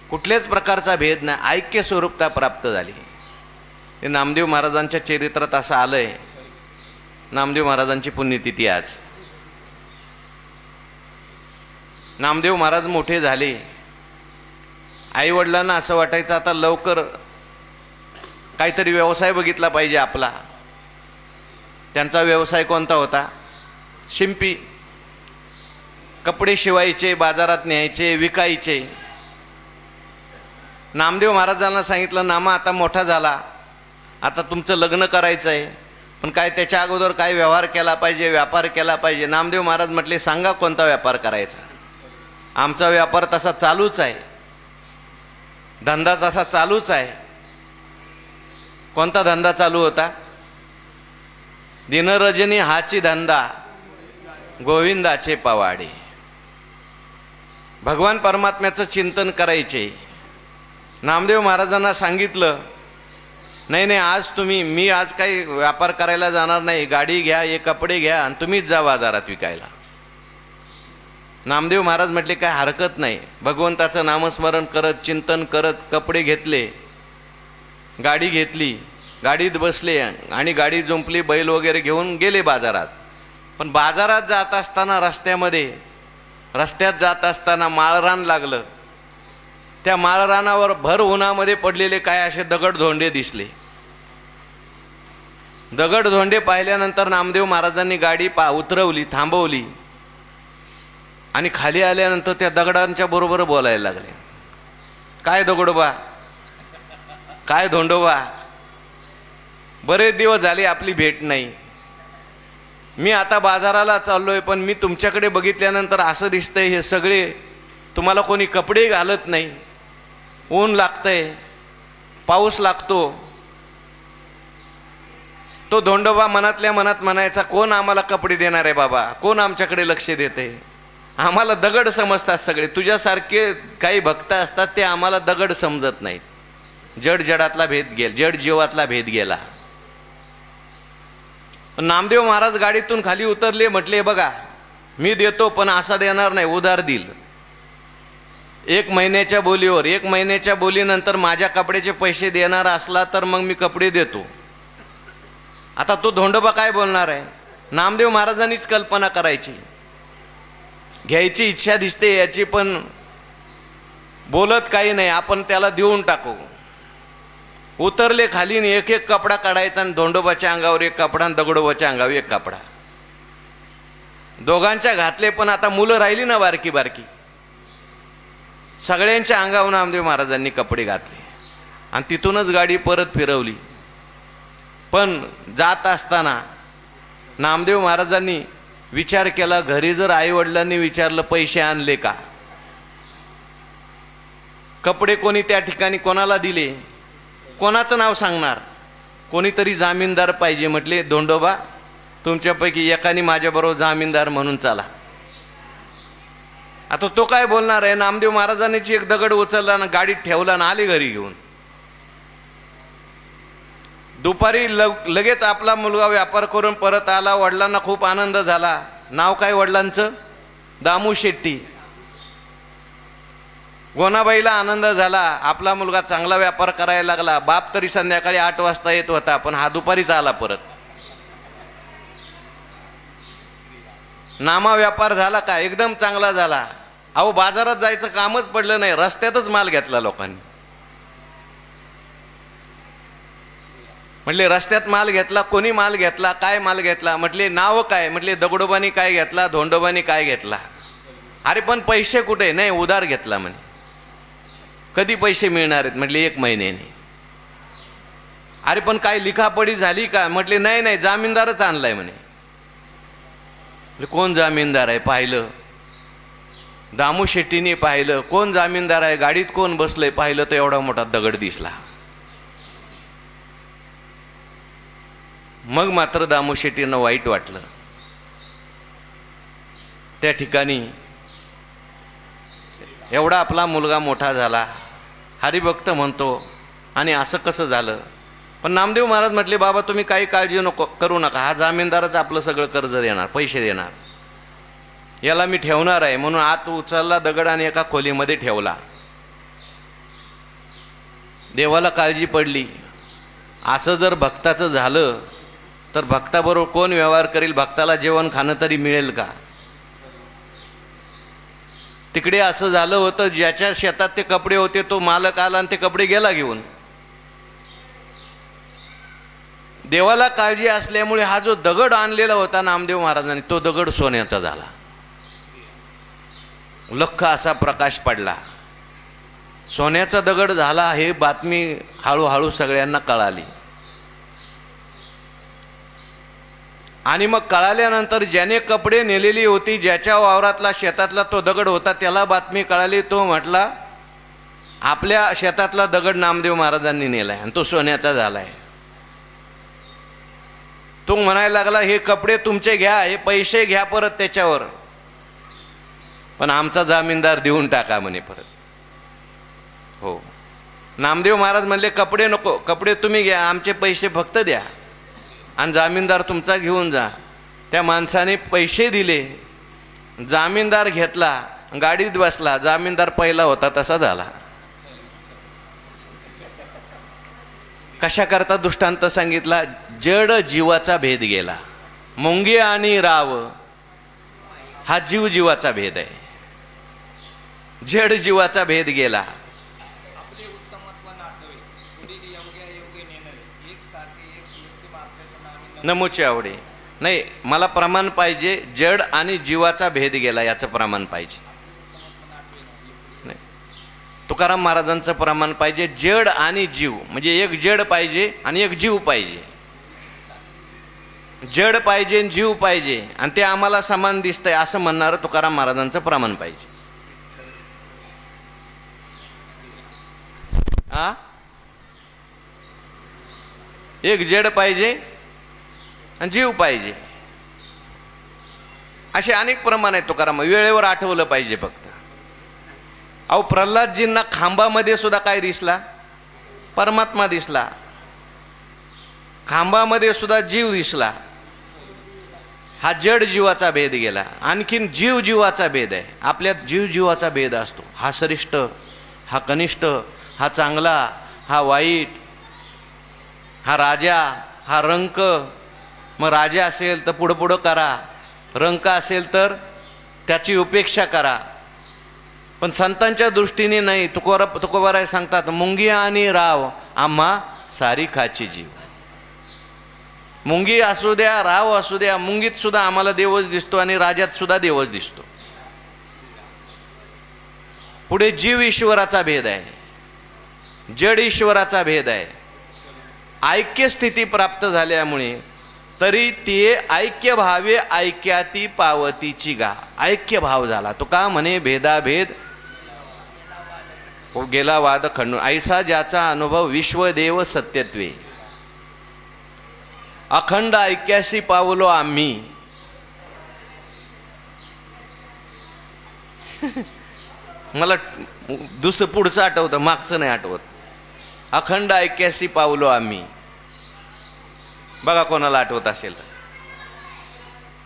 कुठल्याच प्रकारचा भेद नाही, ऐक्य स्वरूपता प्राप्त झाली. हे नामदेव महाराजांच्या चरित्रात असं आलंय. नामदेव महाराजांची पुण्यतिथी आज. नामदेव महाराज मोठे झाले. आई वडिलांना असं वाटायचं आता लवकर काहीतरी व्यवसाय बघितला पाहिजे आपला. त्यांचा व्यवसाय कोणता होता? शिंपी. कपडे शिवायचे, बाजारात न्यायचे, विकायचे. नामदेव महाराजांना सांगितलं, नामा आता मोठा झाला, आता तुमचं लग्न करायचं आहे, पण काय त्याच्या अगोदर काय व्यवहार केला पाहिजे, व्यापार केला पाहिजे. नामदेव महाराज म्हटले, सांगा कोणता व्यापार करायचा. आमचा व्यापार तसा चालूच आहे, धंदा तसा चालूच आहे. कोणता धंदा चालू होता? दिनरजनी हाची धंदा गोविंदाचे पवाडे. भगवान परमात्म्याचं चिंतन करायचे. नामदेव महाराजांना सांगितलं, नाही नाही, आज मी आज काही व्यापार करायला जाणार नाही, गाडी घ्या, हे कपडे घ्या आणि तुम्हीच जा बाजारात विकायला. नामदेव महाराज म्हटले, काय हरकत नाही. भगवंताचं नामस्मरण करत, चिंतन करत कपडे घेतले, गाडी घेतली, गाडीत बसले आणि गाडी जुंपली, बैल वगैरे घेऊन गेले बाजारात. पण बाजारात जात असताना रस्त्यात जात असताना माळरान लागलं. त्या माळरानावर भर उन्हामध्ये पडलेले काय असे दगडधोंडे दिसले. दगडधोंडे पाहिल्यानंतर नामदेव महाराजांनी गाडी उतरवली, थांबवली आणि खाली आल्यानंतर त्या दगडांच्या बरोबर बोलायला लागले. काय दगडोबा, काय धोंडोबा, बरेच दिवस झाले आपली भेट नाही. मी आता बाजाराला चाललोय, पण मी तुमच्याकडे बघितल्यानंतर असं दिसतंय हे सगळे तुम्हाला कोणी कपडे घालत नाही, ऊन लागतंय, पाऊस लागतो. तो धोंडोबा मनातल्या मनात म्हणायचा, कोण आम्हाला कपडे देणार आहे बाबा, कोण आमच्याकडे लक्ष देते, आम्हाला दगड समजतात सगळे, तुझ्यासारखे काही भक्त असतात ते आम्हाला दगड समजत नाहीत. जड जडातला भेद गेला, जड जीवातला भेद गेला. नामदेव महाराज गाडीतून खाली उतरले, म्हटले, बघा मी देतो पण असा देणार नाही, उधार देईल. 1 महिन्याच्या बोलीवर, 1 महिन्याच्या बोलीनंतर माझ्या कपड्याचे पैसे देणार असला तर मग मी कपडे देतो. आता तो धोंडोबा काय बोलणार आहे? नामदेव महाराजांनीच कल्पना करायची, घ्यायची इच्छा दिसते याची, पण बोलत काही नाही, आपण त्याला देऊन टाकू. उतरले खाली, एक एक कपडा काढायचा आणि धोंडोबाच्या अंगावर एक कपडा आणि दगडोबाच्या अंगावर एक कपडा, दोघांच्या घातले. पण आता मुलं राहिली ना बारकी बारकी, सगळ्यांच्या अंगावर नामदेव महाराजांनी कपडे घातले आणि तिथूनच गाडी परत फिरवली. पण जात असताना नामदेव महाराजांनी विचार केला, घरी जर आई वडिलांनी विचारलं पैसे आणले का, कपडे कोणी त्या ठिकाणी कोणाला दिले, कोणाचं नाव सांगणार, कोणीतरी जामीनदार पाहिजे. म्हटले, धोंडोबा तुमच्यापैकी एकाने माझ्याबरोबर जामीनदार म्हणून चला. आता तो काय बोलणार आहे? नामदेव महाराजांनीच एक दगड उचलला ना, गाडीत ठेवला ना, आले घरी घेऊन. दुपारी लगेच आपला मुलगा व्यापार करून परत आला. वडिलांना खूप आनंद झाला. नाव काय वडिलांचं? दामू शेट्टी. गोनाबाईला आनंद झाला, आपला मुलगा चांगला व्यापार करायला लागला. बाप तरी संध्याकाळी 8 वाजता येत होता, पण हा दुपारीच आला परत. नामा व्यापार झाला का? एकदम चांगला झाला. अहो बाजारात जायचं कामच पडलं नाही, रस्त्यातच माल घेतला लोकांनी. म्हटले रस्त्यात माल घेतला, कोणी माल घेतला, काय माल घेतला? म्हटले नाव काय? म्हटले दगडोबानी काय घेतला, धोंडोबानी काय घेतला. अरे पण पैसे कुठे? नाही उधार घेतला म्हणे. कधी पैसे मिळणार आहेत? म्हटले 1 महिन्याने. अरे पण काय लिखापडी झाली का? म्हटले नाही नाही, जामीनदारच आणलाय म्हणे. कोण जामीनदार आहे? पाहिलं, दामू शेट्टीने पाहिलं. कोण जामीनदार आहे? गाडीत कोण बसलंय? पाहिलं तर एवढा मोठा दगड दिसला. मग मात्र दामोशेट्टींना वाईट वाटलं. त्या ठिकाणी एवढा आपला मुलगा मोठा झाला, हरिभक्त म्हणतो, आणि असं कसं झालं. पण नामदेव महाराज म्हटले, बाबा तुम्ही काही काळजी नको करू नका, हा जामीनदारच आपलं सगळं कर्ज देणार, पैसे देणार, याला मी ठेवणार आहे. म्हणून आत उचलला दगड आणि एका खोलीमध्ये ठेवला. देवाला काळजी पडली, असं जर भक्ताचं झालं तर भक्ताबरोबर कोण व्यवहार करेल, भक्ताला जेवण खाणं तरी मिळेल का. तिकडे असं झालं होतं, ज्याच्या शेतात ते कपडे होते तो मालक आला आणि ते कपडे गेला घेऊन. देवाला काळजी असल्यामुळे हा जो दगड आणलेला होता नामदेव महाराजांनी, तो दगड सोन्याचा झाला. लख्ख असा प्रकाश पडला, सोन्याचा दगड झाला. हे बातमी हळूहळू सगळ्यांना कळाली. आणि मग कळाल्यानंतर ज्याने कपडे नेलेली होती, ज्याच्या वावरातला शेतातला तो दगड होता, त्याला बातमी कळाली. तो म्हटला, आपल्या शेतातला दगड नामदेव महाराजांनी नेलाय आणि तो सोन्याचा झालाय. तो म्हणायला लागला, हे कपडे तुमचे घ्या, हे पैसे घ्या परत त्याच्यावर, पण आमचा जामीनदार देऊन टाका म्हणे परत. हो, नामदेव महाराज म्हणले, कपडे नको, कपडे तुम्ही घ्या, आमचे पैसे फक्त द्या आणि जामीनदार तुमचा घेऊन जा. त्या माणसाने पैसे दिले, जामीनदार घेतला, गाडीत बसला. जामीनदार पहिला होता तसा झाला. कशा करता दृष्टांत सांगितला, जड जीवाचा भेद गेला. मुंगी आणि राव हा जीव जीवाचा भेद आहे. जड जीवाचा भेद गेला. नमूचे आवडे नाही, मला प्रमाण पाहिजे. जड आणि जीवाचा भेद गेला याचं प्रमाण पाहिजे. नाही, तुकाराम महाराजांचं प्रमाण पाहिजे. जड आणि जीव म्हणजे एक जड पाहिजे आणि एक जीव पाहिजे. जड पाहिजे आणि जीव पाहिजे आणि ते आम्हाला समान दिसतंय असं म्हणणारं तुकाराम महाराजांचं प्रमाण पाहिजे. हा, एक जड पाहिजे आणि जीव पाहिजे. असे अनेक प्रमाण आहेत तुकाराम. वेळेवर आठवलं पाहिजे फक्त. अहो, प्रल्हादजींना खांबामध्ये सुद्धा काय दिसला? परमात्मा दिसला. खांबामध्ये सुद्धा जीव दिसला. हा जड जीवाचा भेद गेला. आणखीन जीव जीवाचा भेद आहे. आपल्यात जीव जीवाचा भेद असतो. हा श्रेष्ठ, हा कनिष्ठ, हा चांगला, हा वाईट, हा राजा, हा रंक. मग राजा असेल तर पुढं पुढं करा, रंक असेल तर त्याची उपेक्षा करा. पण संतांच्या दृष्टीने नाही. तुकोबाराय सांगतात, मुंगी आणि राव आम्हा सारी खाची जीव. मुंगी असू द्या, राव असू द्या, मुंगीत सुद्धा आम्हाला देवच दिसतो आणि राजात सुद्धा देवच दिसतो. पुढे जीव ईश्वराचा भेद आहे, जड ईश्वराचा भेद आहे. ऐक्य स्थिती प्राप्त झाल्यामुळे तरी ते ऐक्य भावे ऐक्याती पावतीची गा. ऐक्य भाव झाला. तो का म्हणे, भेदाभेद गेला वाद खंडून. ऐसा ज्याचा अनुभव विश्वदेव सत्यत्वे. अखंड ऐक्याशी पावलो आम्ही. मला दुसरं पुढचं आठवतं, मागचं नाही आठवत. अखंड ऐक्याशी पावलो आम्ही. बघा कोणाला आठवत असेल.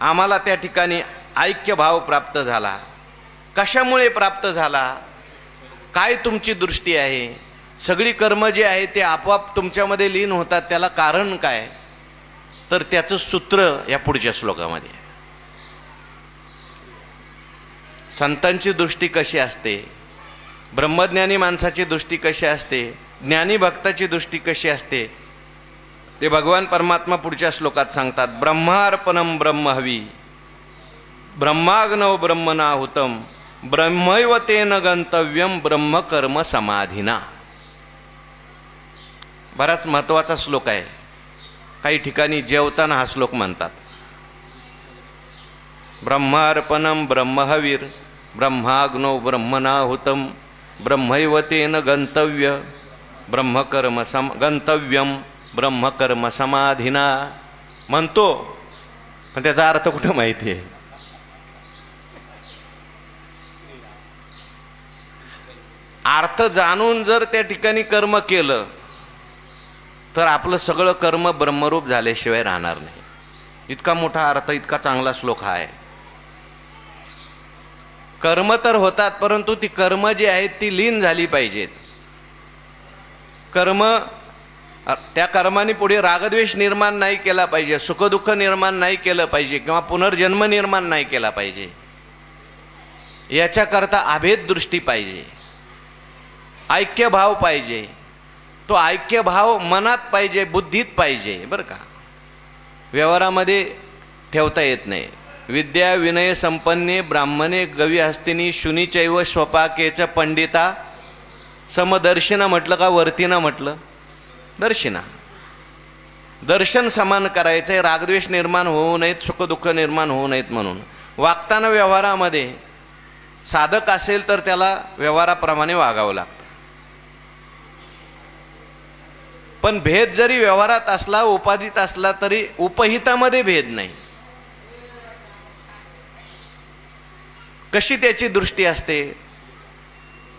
आम्हाला त्या ठिकाणी ऐक्य भाव प्राप्त झाला. कशामुळे प्राप्त झाला? काय तुमची दृष्टी आहे? सगळी कर्म जे आहे ते आपोआप तुमच्यामध्ये लीन होतात. त्याला कारण काय? तर त्याचं सूत्र या पुढच्या श्लोकामध्ये. संतांची दृष्टी कशी असते, ब्रह्मज्ञानी माणसाची दृष्टी कशी असते, ज्ञानी भक्ताची दृष्टी कशी असते, ते भगवान परमात्मा पुढच्या श्लोकात सांगतात. ब्रह्मार्पणम ब्रह्महवी ब्रह्माग्नौ ब्रह्मनाहुतम ब्रह्मैव तेन गंतव्यम ब्रह्मकर्म समाधिना. बराच महत्त्वाचा श्लोक आहे. काही ठिकाणी जेवताना हा श्लोक म्हणतात. ब्रह्मार्पणम ब्रह्महवीर ब्रह्माग्नौ ब्रह्मनाहुतम ब्रह्मैव तेन गंतव्य ब्रह्मकर्म गंतव्यम ब्रह्मकर्म समाधिना. म्हणतो, पण त्याचा अर्थ कुठं माहिती आहे? अर्थ जाणून जर त्या ठिकाणी कर्म केलं तर आपलं सगळं कर्म ब्रह्मरूप झाल्याशिवाय राहणार नाही. इतका मोठा अर्थ, इतका चांगला श्लोक हा आहे. कर्म तर होतात, परंतु ती कर्म जी आहेत ती लीन झाली पाहिजेत. कर्म, त्या कर्माने पुढे रागद्वेष निर्माण नाही केला पाहिजे, सुखदुःख निर्माण नाही केलं पाहिजे, किंवा पुनर्जन्म निर्माण नाही केला पाहिजे. याच्याकरता अभेद दृष्टी पाहिजे, ऐक्यभाव पाहिजे. तो ऐक्यभाव मनात पाहिजे, बुद्धीत पाहिजे, बरं का. व्यवहारामध्ये ठेवता येत नाही. विद्या विनय संपन्ने ब्राह्मणे गवी हस्तिनी शुनीचैव स्वपाकेच पंडिता समदर्शिना म्हटलं का वर्तिना म्हटलं? दर्शिना. दर्शन समान करायचं आहे, रागद्वेष निर्माण होऊ नयेत, सुखदुःख निर्माण होऊ नयेत म्हणून. वागताना व्यवहारामध्ये साधक असेल तर त्याला व्यवहाराप्रमाणे वागावं लागतं. पण भेद जरी व्यवहारात असला, उपाधीत असला, तरी उपहितामध्ये भेद नाही. कशी त्याची दृष्टी असते?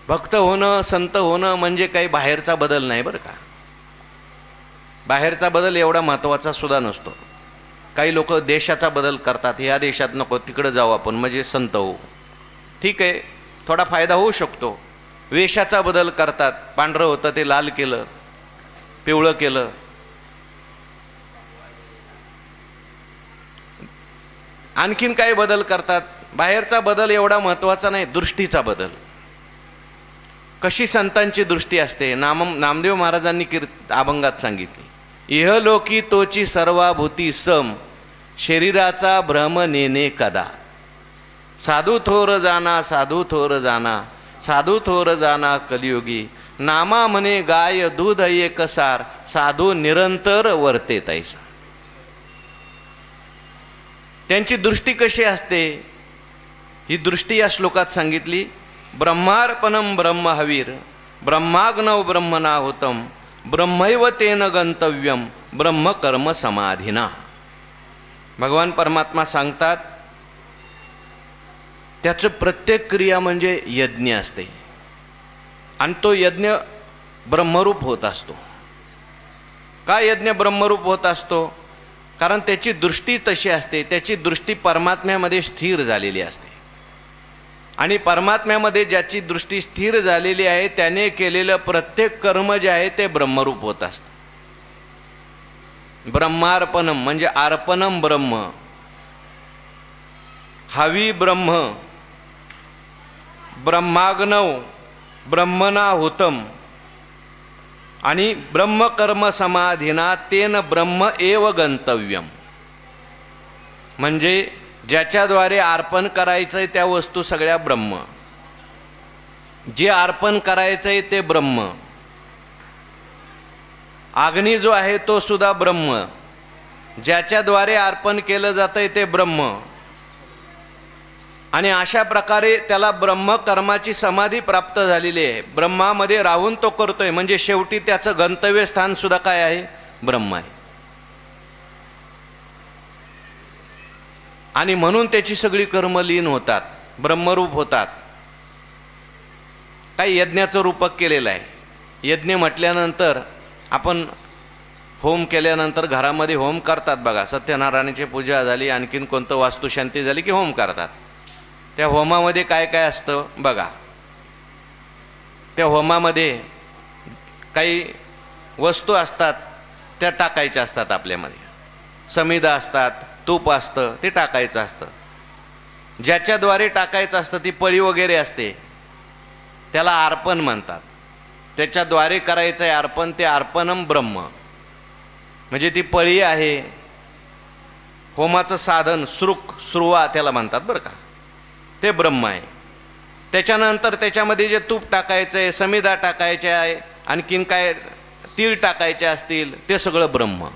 भक्त होणं, संत होणं म्हणजे काही बाहेरचा बदल नाही, बरं का. बाहेरचा बदल एवढा महत्त्वाचा सुद्धा नसतो. काही लोक देशाचा बदल करतात, या देशात नको तिकडं जाऊ आपण म्हणजे संत होऊ. ठीक आहे, थोडा फायदा होऊ शकतो. वेशाचा बदल करतात, पांढरं होतं ते लाल केलं, पिवळं केलं. आणखीन काही बदल करतात. बाहेरचा बदल एवढा महत्त्वाचा नाही, दृष्टीचा बदल. कशी संतांची दृष्टी असते नामदेव महाराजांनी अभंगात सांगितली. इहलोकी तोची सर्वाभूती सम, शरीराचा भ्रम नेने कदा. साधू थोर जाना, साधू थोर जाना, साधू थोर जाना कलियुगी. नामा म्हणे गाय दूध एक सार, साधू निरंतर वर्ते तैसा. त्यांची दृष्टी कशी असते ही दृष्टी या श्लोकात सांगितली. ब्रह्मार्पणम ब्रह्म हवीर, ब्रह्माग्नौ ब्रह्मणाहुतम, ब्रह्मैव तेन गंतव्यम, ब्रह्म कर्म समाधिना. भगवान परमात्मा सांगतात त्याचं प्रत्येक क्रिया म्हणजे यज्ञ असते, आणि तो यज्ञ ब्रह्मरूप होत असतो. का यज्ञ ब्रह्मरूप होत असतो? कारण त्याची दृष्टी तशी असते, त्याची दृष्टी परमात्म्यामध्ये स्थिर झालेली असते. आणि परमात्म्यामध्ये ज्याची दृष्टी स्थिर झालेली आहे त्याने केलेलं प्रत्येक कर्म जे आहे ते ब्रह्मरूप होत असतं. ब्रह्मार्पणम म्हणजे अर्पणम ब्रह्म, हवी ब्रह्म, ब्रह्माग्नौ ब्रह्मणाहुतम, आणि ब्रह्म कर्म समाधिना तेन ब्रह्म एव गंतव्यम. म्हणजे ज्याच्याद्वारे अर्पण करायचंय त्या वस्तू सगळ्या ब्रह्म, जे अर्पण करायचंय ते ब्रह्म. अग्नी जो आहे तो सुद्धा ब्रह्म, ज्याच्याद्वारे अर्पण केलं जातंय ते ब्रह्म. आणि अशा प्रकारे त्याला ब्रह्म कर्माची समाधी प्राप्त झालेली आहे. ब्रह्मामध्ये राहून तो करतोय, म्हणजे शेवटी त्याचं गंतव्य स्थान सुद्धा काय आहे? ब्रह्म आहे. आणि म्हणून त्याची सगळी कर्म लीन होतात, ब्रह्मरूप होतात. काही यज्ञाचं रूपक केलेलं आहे. यज्ञ म्हटल्यानंतर आपण होम केल्यानंतर घरामध्ये होम करतात बघा. सत्यनारायणाची पूजा झाली, आणखीन कोणतं वास्तुशांती झाली की होम करतात. त्या होमामध्ये काय काय असतं बघा. त्या होमामध्ये काही वस्तू असतात त्या टाकायच्या असतात. आपल्यामध्ये समिधा असतात, तूप असतं, ते टाकायचं असतं. ज्याच्याद्वारे टाकायचं असतं ती पळी वगैरे असते, त्याला अर्पण म्हणतात. त्याच्याद्वारे करायचं आहे अर्पण, ते अर्पणम ब्रह्म. म्हणजे ती पळी आहे, होमाचं साधन, श्रुवा त्याला म्हणतात बरं का, ते ब्रह्म आहे. त्याच्यानंतर त्याच्यामध्ये जे तूप टाकायचं आहे, समिधा टाकायचे आहे, आणखीन काय तीळ टाकायचे असतील ते सगळं ब्रह्म.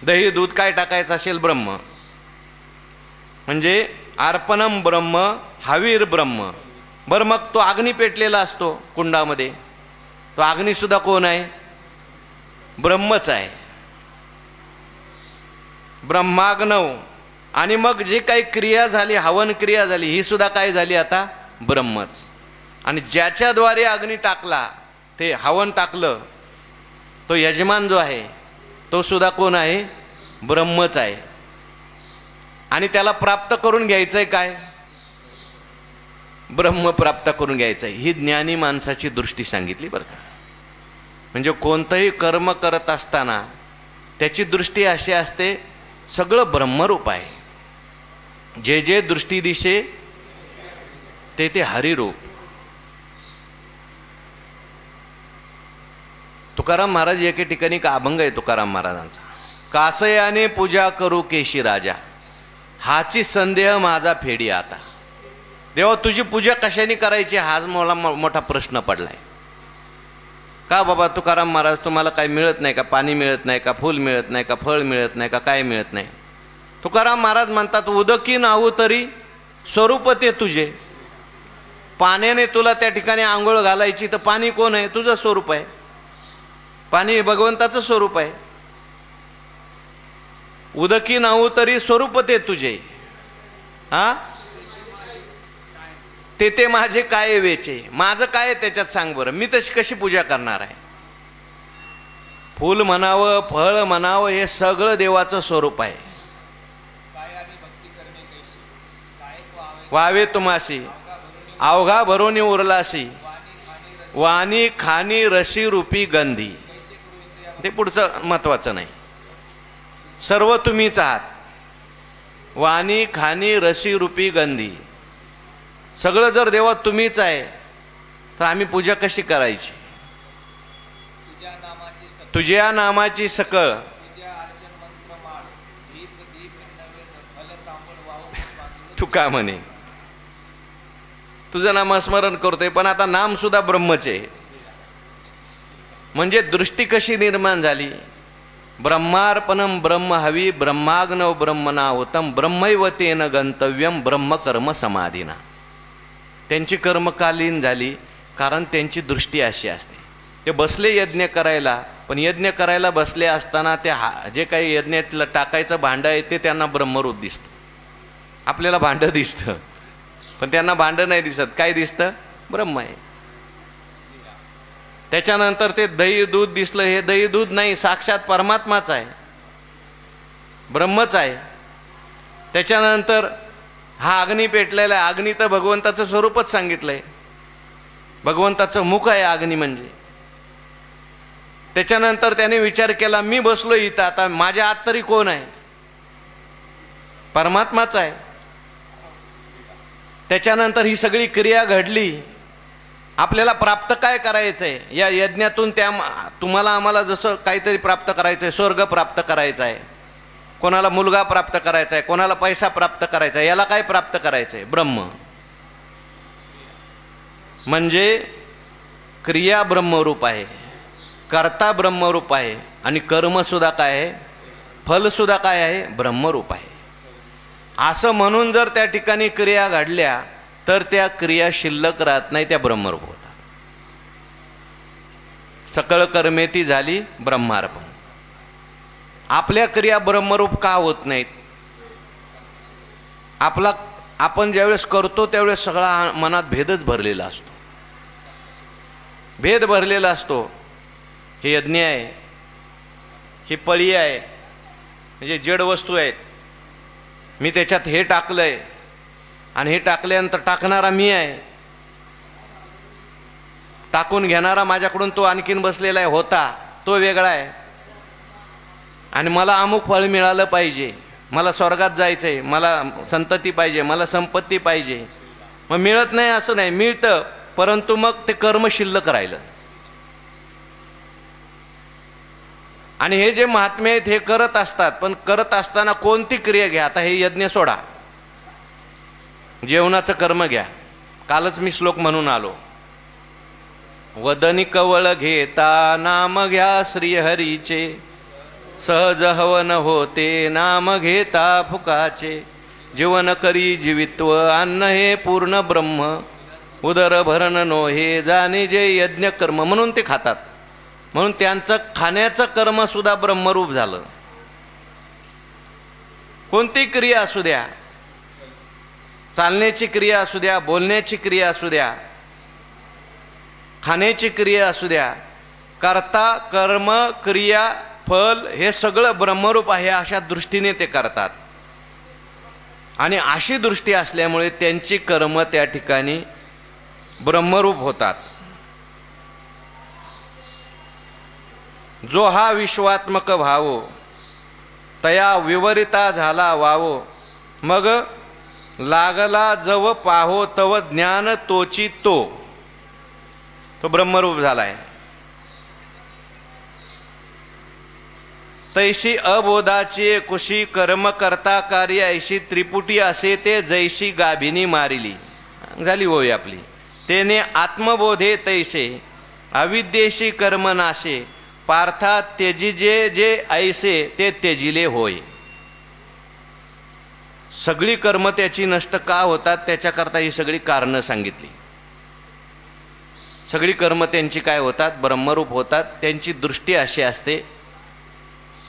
दही दूध काय टाकायचं असेल ब्रह्म. म्हणजे अर्पणम ब्रह्म, हवीर ब्रह्म. बरं, मग तो अग्नी पेटलेला असतो कुंडामध्ये, तो अग्निसुद्धा कोण आहे? ब्रह्मच आहे. ब्रह्माग्नव, आणि मग जी काही क्रिया झाली, हवन क्रिया झाली, ही सुद्धा काय झाली आता ब्रह्मच. आणि ज्याच्याद्वारे अग्नी टाकला, ते हवन टाकलं, तो यजमान जो आहे तो सुद्धा कोण आहे, ब्रह्मच आहे. आणि त्याला प्राप्त करून घ्यायचंय काय, ब्रह्म प्राप्त करून घ्यायचंय. ही ज्ञानी माणसाची दृष्टी सांगितली बरं का. म्हणजे कोणतंही कर्म करत असताना त्याची दृष्टी अशी असते, सगळं ब्रह्मरूप आहे. जे जे दृष्टी दिशे ते ते हरिरूप. तुकाराम महाराज एके ठिकाणी का अभंग आहे तुकाराम महाराजांचा, कासयाने पूजा करू केशी राजा, हाची संदेह माझा फेडी आता. देवा तुझी पूजा कशाने करायची, हाच मला मोठा प्रश्न पडलाय. का बाबा तुकाराम महाराज, तुम्हाला काय मिळत नाही का, पाणी मिळत नाही का, फूल मिळत नाही का, फळ मिळत नाही का, काय मिळत नाही. तुकाराम महाराज म्हणतात, उदकी नाहू तरी स्वरूप ते तुझे. पाण्याने तुला त्या ठिकाणी आंघोळ घालायची, तर पाणी कोण आहे, तुझं स्वरूप आहे. पाणी भगवंताचं स्वरूप आहे. उदकी नाहू तरी स्वरूप ते तुझे, हा ते माझे काय वेचे. माझं काय त्याच्यात सांग बरं, मी तशी कशी पूजा करणार आहे. फूल म्हणावं, फळ म्हणावं, हे सगळं देवाचं स्वरूप आहे. वावे तुमासी अवघा भरोनी उरलासी, वाणी खानी रशी रूपी गंधी. ते पुढचं महत्वाचं नाही, सर्व तुम्हीच आहात. वाणी खानी रशी रूपी गंधी, सगळं जर देवा तुम्हीच आहे, तर आम्ही पूजा कशी करायची. तुझ्या नामाची सकळ, तू का म्हणे तुझं नामस्मरण करतोय, पण आता नाम सुद्धा ब्रह्मच आहे. म्हणजे दृष्टी कशी निर्माण झाली. ब्रह्मार्पणम ब्रह्म हवी, ब्रह्माग्नव ब्रह्मनाहुतम, ब्रह्मैव तेन गंतव्यम, ब्रह्मकर्म समाधीना. त्यांची कर्मकालीन झाली, कारण त्यांची दृष्टी अशी असते. ते बसले यज्ञ करायला, पण यज्ञ करायला बसले असताना ते जे काही यज्ञातलं टाकायचं भांडं आहे ते त्यांना ब्रह्मरूप दिसतं. आपल्याला भांडं दिसतं, पण त्यांना भांडं नाही दिसत. काय दिसतं, ब्रह्म आहे. त्याच्यानंतर ते दही दूध दिसलं, हे दही दूध नाही, साक्षात परमात्माच आहे, ब्रह्मच आहे. त्याच्यानंतर हा अग्नी पेटलेला आहे, अग्नी तर भगवंताचं स्वरूपच सांगितलंय, भगवंताचं मुख आहे अग्नी म्हणजे. त्याच्यानंतर त्याने विचार केला, मी बसलो इथं, आता माझ्या आत तरी कोण आहे, परमात्माच आहे. त्याच्यानंतर ही सगळी क्रिया घडली. आपल्याला प्राप्त काय करायचंय या यज्ञातून, त्या तुम्हाला आम्हाला जसं काहीतरी प्राप्त करायचंय, स्वर्ग प्राप्त करायचा आहे, कोणाला मुलगा प्राप्त करायचा आहे, कोणाला पैसा प्राप्त करायचा आहे, याला काय प्राप्त करायचंय, ब्रह्म. म्हणजे क्रिया ब्रह्मरूप आहे, कर्ता ब्रह्मरूप आहे, आणि कर्म सुद्धा काय आहे, फल सुद्धा काय आहे, ब्रह्मरूप आहे. असं म्हणून जर त्या ठिकाणी क्रिया घडल्या, तर त्या क्रिया शिल्लक राहत नाही, त्या ब्रह्मरूप होतात. सकळ कर्मेती झाली ब्रह्मार्पण. आपल्या क्रिया ब्रह्मरूप का होत नाहीत. आपण ज्यावेळेस करतो त्यावेळेस सगळा मनात भेदच भरलेला असतो, भेद भरलेला असतो. हे यज्ञ आहे, ही पळी आहे, म्हणजे जड वस्तू आहेत, मी त्याच्यात हे टाकलंय, आणि हे टाकल्यानंतर टाकणारा मी आहे, टाकून घेणारा माझ्याकडून तो आणखीन बसलेला आहे, होता तो वेगळा आहे. आणि मला अमुक फळ मिळालं पाहिजे, मला स्वर्गात जायचं आहे, मला संतती पाहिजे, मला संपत्ती पाहिजे. मग मिळत नाही असं नाही, मिळतं, परंतु मग ते कर्म शिल्लक राहिलं. आणि हे जे महात्मे आहेत हे करत असतात, पण करत असताना कोणती क्रिया घ्या. आता हे यज्ञ सोडा, जेवणाचं कर्म घ्या. कालच मी श्लोक म्हणून आलो, वदनी कवळ घेता नाम घ्या श्रीहरीचे, सहज हवन होते नाम घेता फुकाचे, जीवन करी जीवित्व अन्न हे पूर्ण ब्रह्म, उदर भरण नो हे जाणे जे यज्ञ कर्म. म्हणून ते खातात, म्हणून त्यांचं खाण्याचं कर्म सुद्धा ब्रह्मरूप झालं. कोणती क्रिया असू द्या, चालण्याची क्रिया असू द्या, बोलण्याची क्रिया असू द्या, खाण्याची क्रिया असू द्या, कर्ता कर्म क्रिया फल हे सगळं ब्रह्मरूप आहे अशा दृष्टीने ते करतात. आणि अशी दृष्टी असल्यामुळे त्यांची कर्म त्या ठिकाणी ब्रह्मरूप होतात. जो हा विश्वात्मक भावो तया विवरिता झाला वावो, मग लागला जव पाहो तव ज्ञान तोची तो ब्रह्मरूप झालाय. तैशी अबोधाची कुशी कर्म करता कार्य ऐशी त्रिपुटी असे ते जैशी गाभिनी मारिली. झाली होय आपली. तेने आत्मबोधे तैसे अविद्येशी कर्म नाशे पार्था त्यजिजे जे ऐसे ते त्यजिले होय. सगळी कर्म त्याची नष्ट का होतात त्याच्याकरता ही सगळी कारणं सांगितली. सगळी कर्म त्यांची काय होतात, ब्रह्मरूप होतात. त्यांची दृष्टी अशी असते.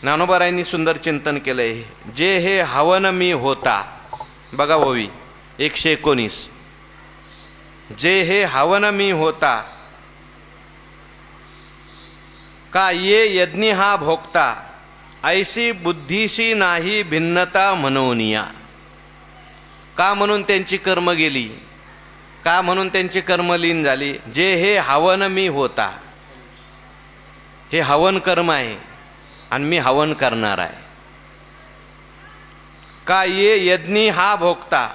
ज्ञानोबारायांनी सुंदर चिंतन केलंय. जे हे हवन मी होता, बघा ओवी 119. जे हे हवन मी होता का ये यज्ञ हा भोगता ऐशी बुद्धीशी नाही भिन्नता मनोनिया. का म्हणून त्यांची कर्म गेली, का म्हणून त्यांची कर्म लीन झाली. जे हे हवन मी होता, हे हवन कर्म आहे आणि मी हवन करणार आहे. का ये यज्ञ हा भोगता,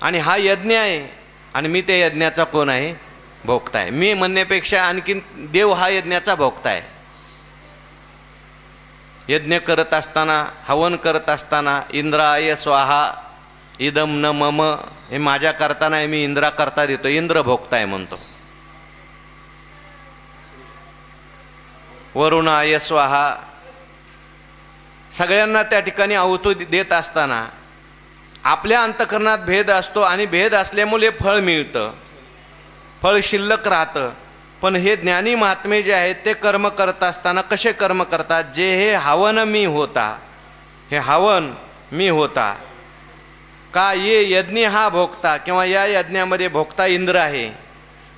आणि हा यज्ञ आहे आणि मी त्या यज्ञाचा कोण आहे, भोगता आहे. मी म्हणण्यापेक्षा आणखीन देव हा यज्ञाचा भोगता आहे. यज्ञ करत असताना, हवन करत असताना इंद्राय स्वाहा इदम न मम, हे माझ्या करता नाही, मी इंद्रा करता देतो, इंद्र भोगताय म्हणतो. वरुणाय स्वाहा, सगळ्यांना त्या ठिकाणी आहुती देत असताना आपल्या अंतःकरणात भेद असतो आणि भेद असल्यामुळे फळ मिळतं, फळ शिल्लक राहतं. पण हे ज्ञानी महात्मे जे आहेत ते कर्म करत असताना कसे कर्म करतात. जे हे हवन मी होता, हे हवन मी होता. का ये यज्ञ हा भोगता, किंवा या यज्ञामध्ये भोगता इंद्र आहे,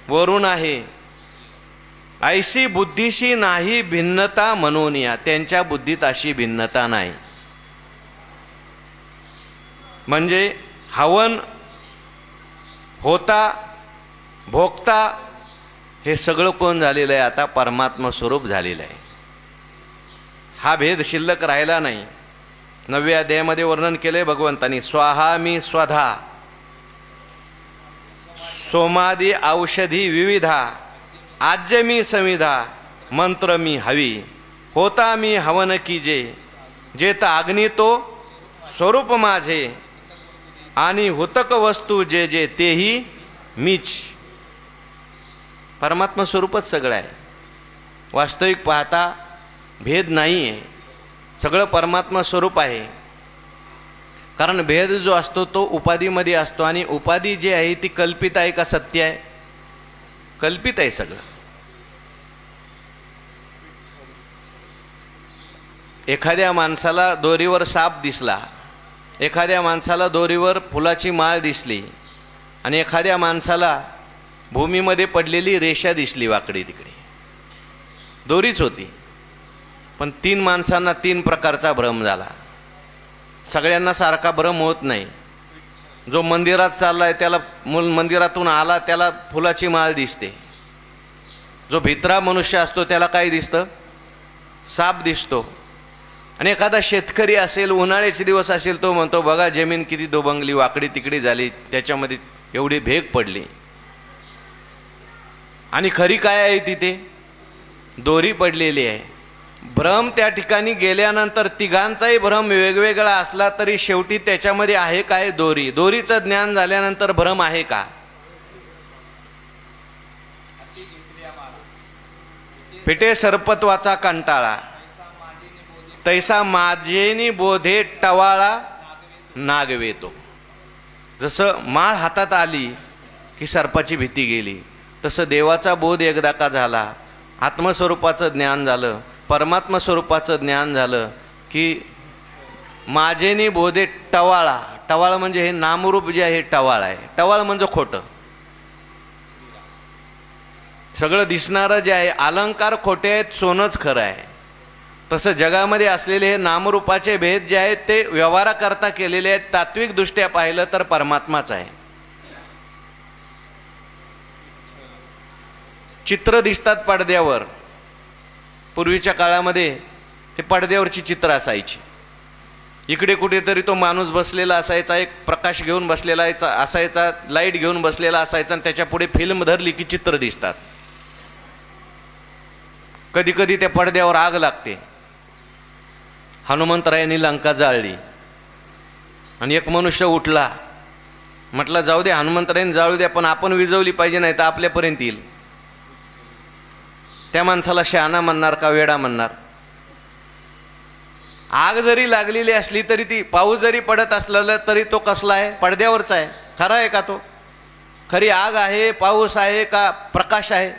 वरुण आहे. ऐशी बुद्धीशी नाही भिन्नता मनोनिया, त्यांच्या बुद्धीत अशी भिन्नता नाही. म्हणजे हवन होता, भोगता, हे सगळं कोण झालेलं आहे, आता परमात्मा स्वरूप झालेलं आहे. हा भेद शिल्लक राहिला नाही. 9व्या अध्यायामध्ये वर्णन केले भगवंतांनी. स्वाहा मी स्वधा सोमादी औषधी विविधा आज्य मी समिधा मंत्र मी हवी होता मी हवन कीजे जेत अग्नी तो स्वरूप माझे आणि हुतक वस्तू जे जे तेही मीच. परमात्मा स्वरूपच सगळं आहे. वास्तविक पाहता भेद नाही आहे, सगळं परमात्मा स्वरूप आहे. कारण भेद जो असतो तो उपाधीमध्ये असतो, आणि उपाधी जी आहे ती कल्पित आहे का सत्य आहे, कल्पित आहे सगळं. एखाद्या माणसाला दोरीवर साप दिसला, एखाद्या माणसाला दोरीवर फुलाची माळ दिसली, आणि एखाद्या माणसाला भूमीमध्ये पडलेली रेषा दिसली वाकडी तिकडे, दोरीच होती. पण 3 माणसांना 3 प्रकारचा भ्रम झाला. सगळ्यांना सारखा भ्रम होत नाही. जो मंदिरात चाललाय त्याला, मंदिरातून आला त्याला फुलाची माळ दिसते. जो भित्रा मनुष्य असतो त्याला काय दिसतं, साप दिसतो. आणि एखादा शेतकरी असेल, उन्हाळ्याचे दिवस असेल, तो म्हणतो बघा जमीन किती दोबंगली वाकडी तिकडी झाली, त्याच्यामध्ये एवढी भेग पडली. आणि खरी काय आहे तिथे, दोरी पडलेली आहे. भ्रम त्या ठिकाणी गेल्यानंतर तिघांचाही भ्रम वेगवेगळा असला तरी शेवटी त्याच्यामध्ये आहे काय, दोरी. दोरीचं ज्ञान झाल्यानंतर भ्रम आहे का. फिटे सर्पत्वाचा कंटाळा तैसा माझेनी बोधे टवाळा नागवेतो. जसं माळ हातात आली की सर्पाची भीती गेली, तसं देवाचा बोध एकदा का झाला, आत्मस्वरूपाचं ज्ञान झालं, परमात्मा स्वरूपाचं ज्ञान झालं की माझेनी बोधे टवाळा. टवाळ म्हणजे हे नामरूप जे आहे टवाळ आहे. टवाळ म्हणजे खोटं. सगळं दिसणारं जे आहे अलंकार खोटे आहेत, सोनंच खरं आहे. तसं जगामध्ये असलेले हे नामरूपाचे भेद जे आहेत ते व्यवहाराकरता केलेले आहेत. तात्विक दृष्ट्या पाहिलं तर परमात्माच आहे. चित्र दिसतात पडद्यावर. पूर्वीच्या काळामध्ये ते पडद्यावरची चित्र असायची. इकडे कुठेतरी तो माणूस बसलेला असायचा, एक प्रकाश घेऊन बसलेला असायचा, लाईट घेऊन बसलेला असायचा, आणि त्याच्या पुढे फिल्म धरली की चित्र दिसतात. कधी कधी त्या पडद्यावर आग लागते. हनुमंतरायांनी लंका जाळली आणि एक मनुष्य उठला, म्हटलं जाऊ दे हनुमंतरायांनी जाळू द्या, पण आपण विजवली पाहिजे, नाही तर आपल्यापर्यंत येईल. त्या माणसाला शहाणा म्हणणार का वेडा म्हणणार? आग जरी लागलेली असली तरी ती, पाऊस जरी पडत असलेला तरी तो कसला आहे? पडद्यावरचा आहे. खरा आहे का तो? खरी आग आहे, पाऊस आहे का प्रकाश आहे?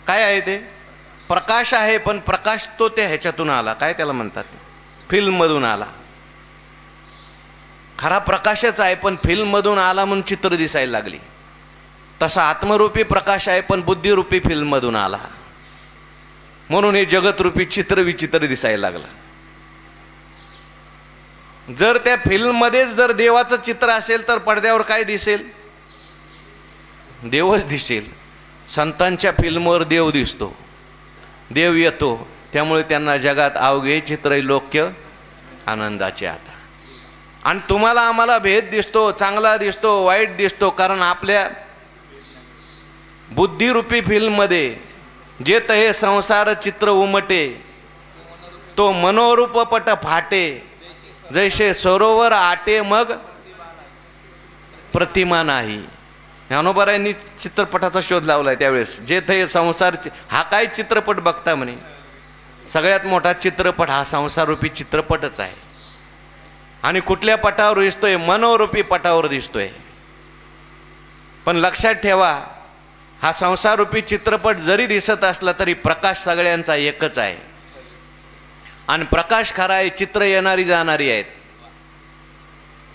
काय आहे ते? प्रकाश आहे. पण प्रकाश तो त्या ह्याच्यातून आला, काय त्याला म्हणतात, फिल्ममधून आला. खरा प्रकाशच आहे पण फिल्ममधून आला म्हणून चित्र दिसायला लागली. तसा आत्मरूपी प्रकाश आहे पण बुद्धिरूपी फिल्ममधून आला म्हणून हे जगतरूपी चित्र विचित्र दिसायला लागलं. जर त्या फिल्ममध्येच जर देवाचं चित्र असेल तर पडद्यावर काय दिसेल? देवच दिसेल. संतांच्या फिल्मवर देव दिसतो, देव येतो. त्यामुळे त्यांना जगात अवघे चित्रैलोक्य आनंदाचे. आता आणि तुम्हाला आम्हाला भेद दिसतो, चांगला दिसतो, वाईट दिसतो, कारण आपल्या बुद्धिरूपी फिल्ममध्ये जे हे संसार चित्र उमटे, तो मनोरूपपट फाटे, जैसे सरोवर आटे मग प्रतिमा नाही. ज्ञानोबारायांनी चित्रपटाचा शोध लावलाय त्यावेळेस. जे हे संसार, हा काय चित्रपट बघता म्हणे, सगळ्यात मोठा चित्रपट हा संसाररूपी चित्रपटच आहे. आणि कुठल्या पटावर दिसतोय? मनोरूपी पटावर दिसतोय. पण लक्षात ठेवा, हा संसाररूपी चित्रपट जरी दिसत असला तरी प्रकाश सगळ्यांचा एकच आहे. आणि प्रकाश खरा आहे. चित्र येणारी जाणारी आहेत.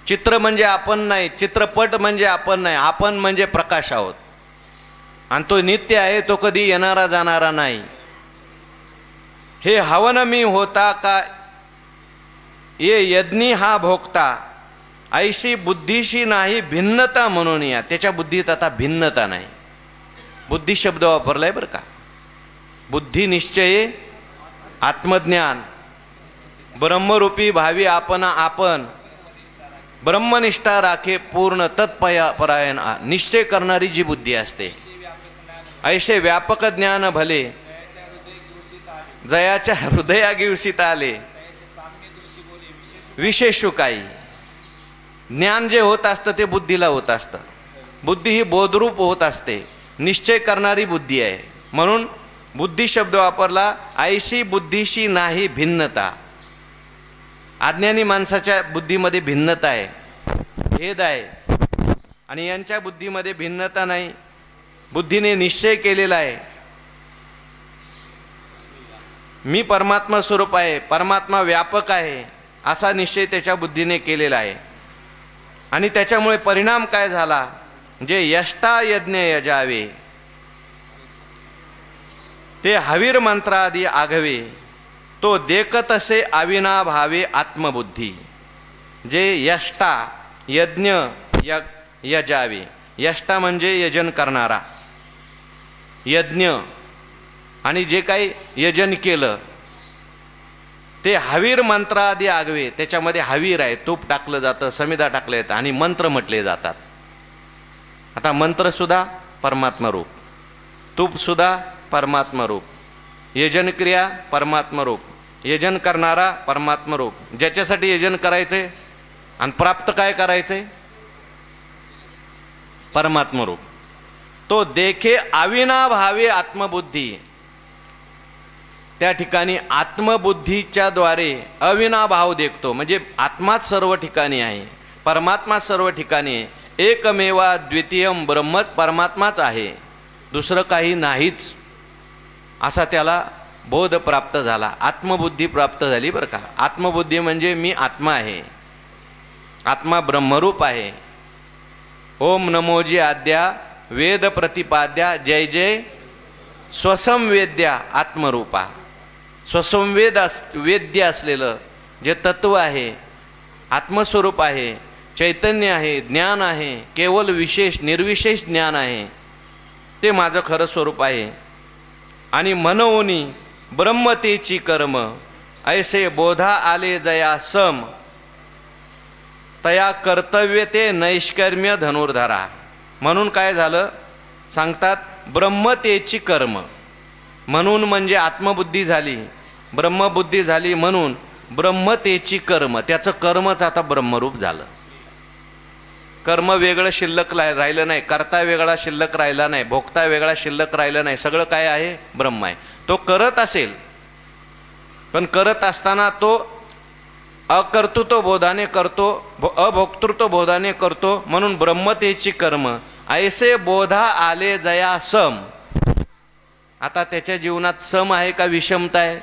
चित्र म्हणजे आपण नाही, चित्रपट म्हणजे आपण नाही, आपण म्हणजे प्रकाश आहोत. आणि तो नित्य आहे, तो कधी येणारा जाणारा नाही. हे हवन मी होता का ये यज्ञी हा भोगता, ऐशी बुद्धीशी नाही भिन्नता म्हणून या. त्याच्या बुद्धीत आता भिन्नता नाही. बुद्धी शब्द वापरलाय बरं का. बुद्धी निश्चये आत्मज्ञान, ब्रह्मरूपी भावी आपण आपण, ब्रह्मनिष्ठा राखे पूर्ण तत्परायण. निश्चय करणारी जी बुद्धी असते, ऐसे व्यापक ज्ञान भले जयाच्या हृदया गिवसित आले, विशेषू काही. ज्ञान जे होत असतं ते बुद्धीला होत असतं. बुद्धी ही बोधरूप होत असते, निश्चय करणारी बुद्धी आहे. म्हणून बुद्धी शब्द वापरला. ऐशी बुद्धीशी नाही भिन्नता. अज्ञानी माणसाच्या बुद्धीमध्ये भिन्नता आहे, भेद आहे. आणि यांच्या बुद्धीमध्ये भिन्नता नाही. बुद्धीने निश्चय केलेला आहे, मी परमात्मा स्वरूप आहे, परमात्मा व्यापक आहे, असा निश्चय त्याच्या बुद्धीने केलेला आहे. आणि त्याच्यामुळे परिणाम काय झाला? जे यष्टा यज्ञ यजावे ते हवीर मंत्रादी आघवे, तो देखत असे अविना भावे आत्मबुद्धी. जे यष्टा यज्ञ यजावे, यष्टा म्हणजे यजन करणारा, यज्ञ. आणि जे काही यजन केलं ते हवीर मंत्रादी आगवे. त्याच्यामध्ये हवीर आहे, तूप टाकलं जातं, समिधा टाकले जातं आणि मंत्र म्हटले जातात. आता मंत्रसुद्धा परमात्मा रूप, तूपसुद्धा परमात्मा रूप, यजन क्रिया परमात्मा रूप, यजन करणारा परमात्मा रूप. ज्याच्यासाठी यजन करायचे आणि प्राप्त काय करायचे? परमात्मा रूप. तो देखे अविना भावे आत्मबुद्धी. त्या ठिकाणी आत्मबुद्धीच्या द्वारे अविनाभाव देखतो. म्हणजे आत्माच सर्व ठिकाणी आहे, परमात्मा सर्व ठिकाणी आहे. एकमेवा द्वितीयम ब्रह्मच परमात्माच आहे, दुसरं काही नाहीच, असा त्याला बोध प्राप्त झाला, आत्मबुद्धी प्राप्त झाली बरं का. आत्मबुद्धी म्हणजे मी आत्मा आहे, आत्मा ब्रह्मरूप आहे. ओम नमोजी आद्या वेद प्रतिपाद्या जय जय स्वसंवेद्या आत्मरूपा. स्वसंवेद वेद्य असलेलं जे तत्व आहे, आत्मस्वरूप आहे, चैतन्य आहे, ज्ञान आहे, केवळ विशेष निर्विशेष ज्ञान आहे, ते माझं खरं स्वरूप आहे. आणि मनोनी ब्रह्मतेची कर्म ऐसे बोधा आले जया सम तया कर्तव्य ते नैष्कर्म्य धनुर्धरा. म्हणून काय झालं सांगतात, ब्रह्मतेची कर्म म्हणून म्हणजे आत्मबुद्धी झाली, ब्रह्मबुद्धी झाली म्हणून ब्रह्मतेची कर्म, त्याचं कर्मच आता ब्रह्मरूप झालं. कर्म वेगळं शिल्लक राहिलं नाही, कर्ता वेगळा शिल्लक राहिला नाही, भोगता वेगळा शिल्लक राहिलं नाही, सगळं काय आहे ब्रह्म आहे. तो करत असेल पण करत असताना तो अकर्तृत्व बोधाने करतो, अभोक्तृत्व बोधाने करतो, म्हणून ब्रह्मतेची कर्म ऐसे बोधा आले जया सम. आता त्याच्या जीवनात सम आहे का विषमता आहे?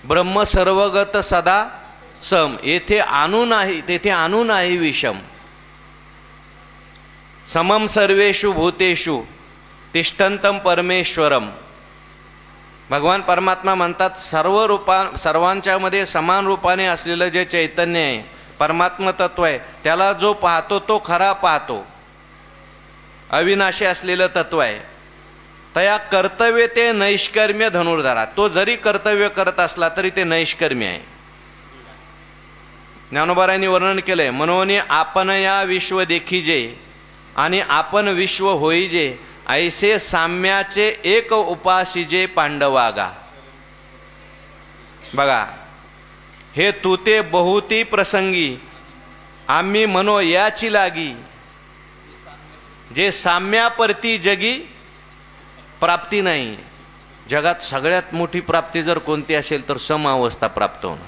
ब्रह्म सर्वगत सदा सम, येथे आणू नाही तेथे आणू नाही विषम. समम सर्वेषु भूतेषु तिष्ठन्तम परमेश्वरम. भगवान परमात्मा म्हणतात सर्वांच्या मध्ये समान रूपाने असलेलं जे चैतन्य आहे, परमात्मा तत्व आहे, त्याला जो पाहतो तो खरा पाहतो, अविनाशी असलेलं तत्व आहे. तया कर्तव्य ते नैष्कर्म्य धनुर्धरा. तो जरी कर्तव्य करत असला तरी ते नैष्कर्म्य आहे. ज्ञानोबारायांनी वर्णन केलंय, मनोने आपण या विश्व देखीजे आणि आपण विश्व होईजे ऐसे साम्याचे एक उपासीजे पांडवागा. बघा, हे तू ते बहुती प्रसंगी आम्ही मनो याची लागी, जे साम्यापरती जगी प्राप्ती नाही. जगात सगळ्यात मोठी प्राप्ती जर कोणती असेल तर समावस्था प्राप्त होणं.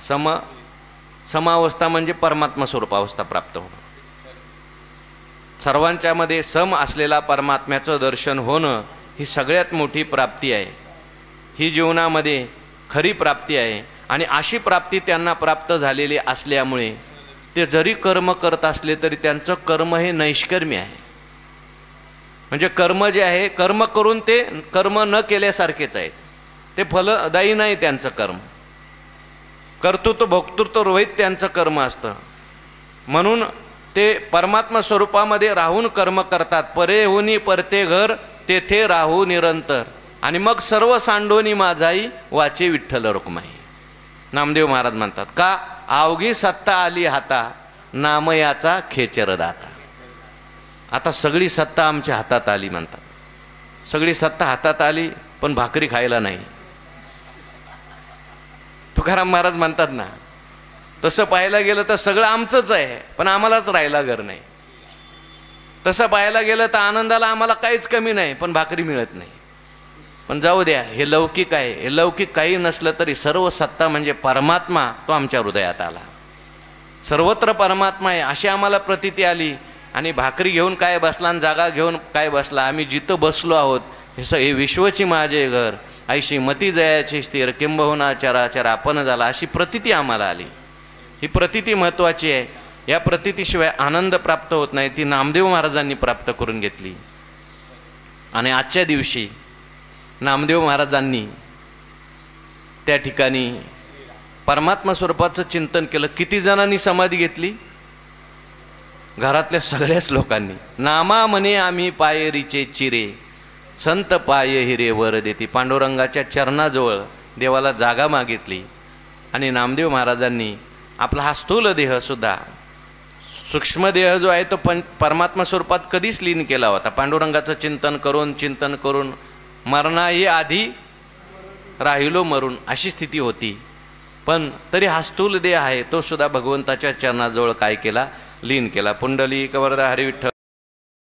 समावस्था म्हणजे परमात्मा स्वरूपावस्था प्राप्त होणं. सर्वांच्यामध्ये सम असलेला परमात्म्याचं दर्शन होणं ही सगळ्यात मोठी प्राप्ती आहे. ही जीवनामध्ये खरी प्राप्ती आहे. आणि अशी प्राप्ती त्यांना प्राप्त झालेली असल्यामुळे ते जरी कर्म करत असले तरी त्यांचं कर्म हे नैष्कर्म्य आहे. म्हणजे कर्म जे आहे, कर्म करून ते कर्म न केल्यासारखेच आहेत, ते फलदायी नाही त्यांचं कर्म. कर्तृत्व भोक्तृत्व रोहित त्यांचं कर्म असतं. म्हणून ते परमात्मा स्वरूपामध्ये राहून कर्म करतात. परेहुनी परते घर तेथे राहू निरंतर, आणि मग सर्व सांडोनी माझाई वाचे विठ्ठल रुक्माई. नामदेव महाराज म्हणतात, का अवघी सत्ता आली हाता नामयाचा खेचर दाता. आता सगळी सत्ता आमच्या हातात आली म्हणतात. सगळी सत्ता हातात आली पण भाकरी खायला नाही. तुकाराम महाराज म्हणतात ना, तसं पाहायला गेलं तर सगळं आमचंच आहे पण आम्हालाच राहायला घर नाही. तसं पाहायला गेलं तर आनंदाला आम्हाला काहीच कमी नाही पण भाकरी मिळत नाही. पण जाऊ द्या, हे लौकिक आहे. हे लौकिक काही नसलं तरी सर्व सत्ता म्हणजे परमात्मा तो आमच्या हृदयात आला. सर्वत्र परमात्मा आहे अशी आम्हाला प्रतीती आली. आणि भाकरी घेऊन काय बसला आणि जागा घेऊन काय बसला, आम्ही जिथं बसलो आहोत हे विश्वची माझे घर, ऐशी मती जयाचे स्थिर किंबहुना चराचर आपण झाला, अशी प्रतीती आम्हाला आली. ही प्रतीती महत्त्वाची आहे. या प्रतीतीशिवाय आनंद प्राप्त होत नाही. ती नामदेव महाराजांनी प्राप्त करून घेतली. आणि आजच्या दिवशी नामदेव महाराजांनी त्या ठिकाणी परमात्मा स्वरूपाचं चिंतन केलं. किती जणांनी समाधी घेतली? घरातल्या सगळ्याच लोकांनी. नामा म्हणे आम्ही पायरीचे चिरे संत पाय हिरे वर देती. पांडुरंगाच्या चरणाजवळ देवाला जागा मागितली. आणि नामदेव महाराजांनी आपला हा स्थूल देहसुद्धा, सूक्ष्म देह जो आहे तो परमात्मा स्वरूपात कधीच लीन केला होता. पांडुरंगाचं चिंतन करून मरणाही आधी राहिलो मरून अशी स्थिती होती. पण तरी हा स्थूल देह आहे तो सुद्धा भगवंताच्या चरणाजवळ काय केला? लीन केला. पुंडलिक वरदा हरी विठ्ठल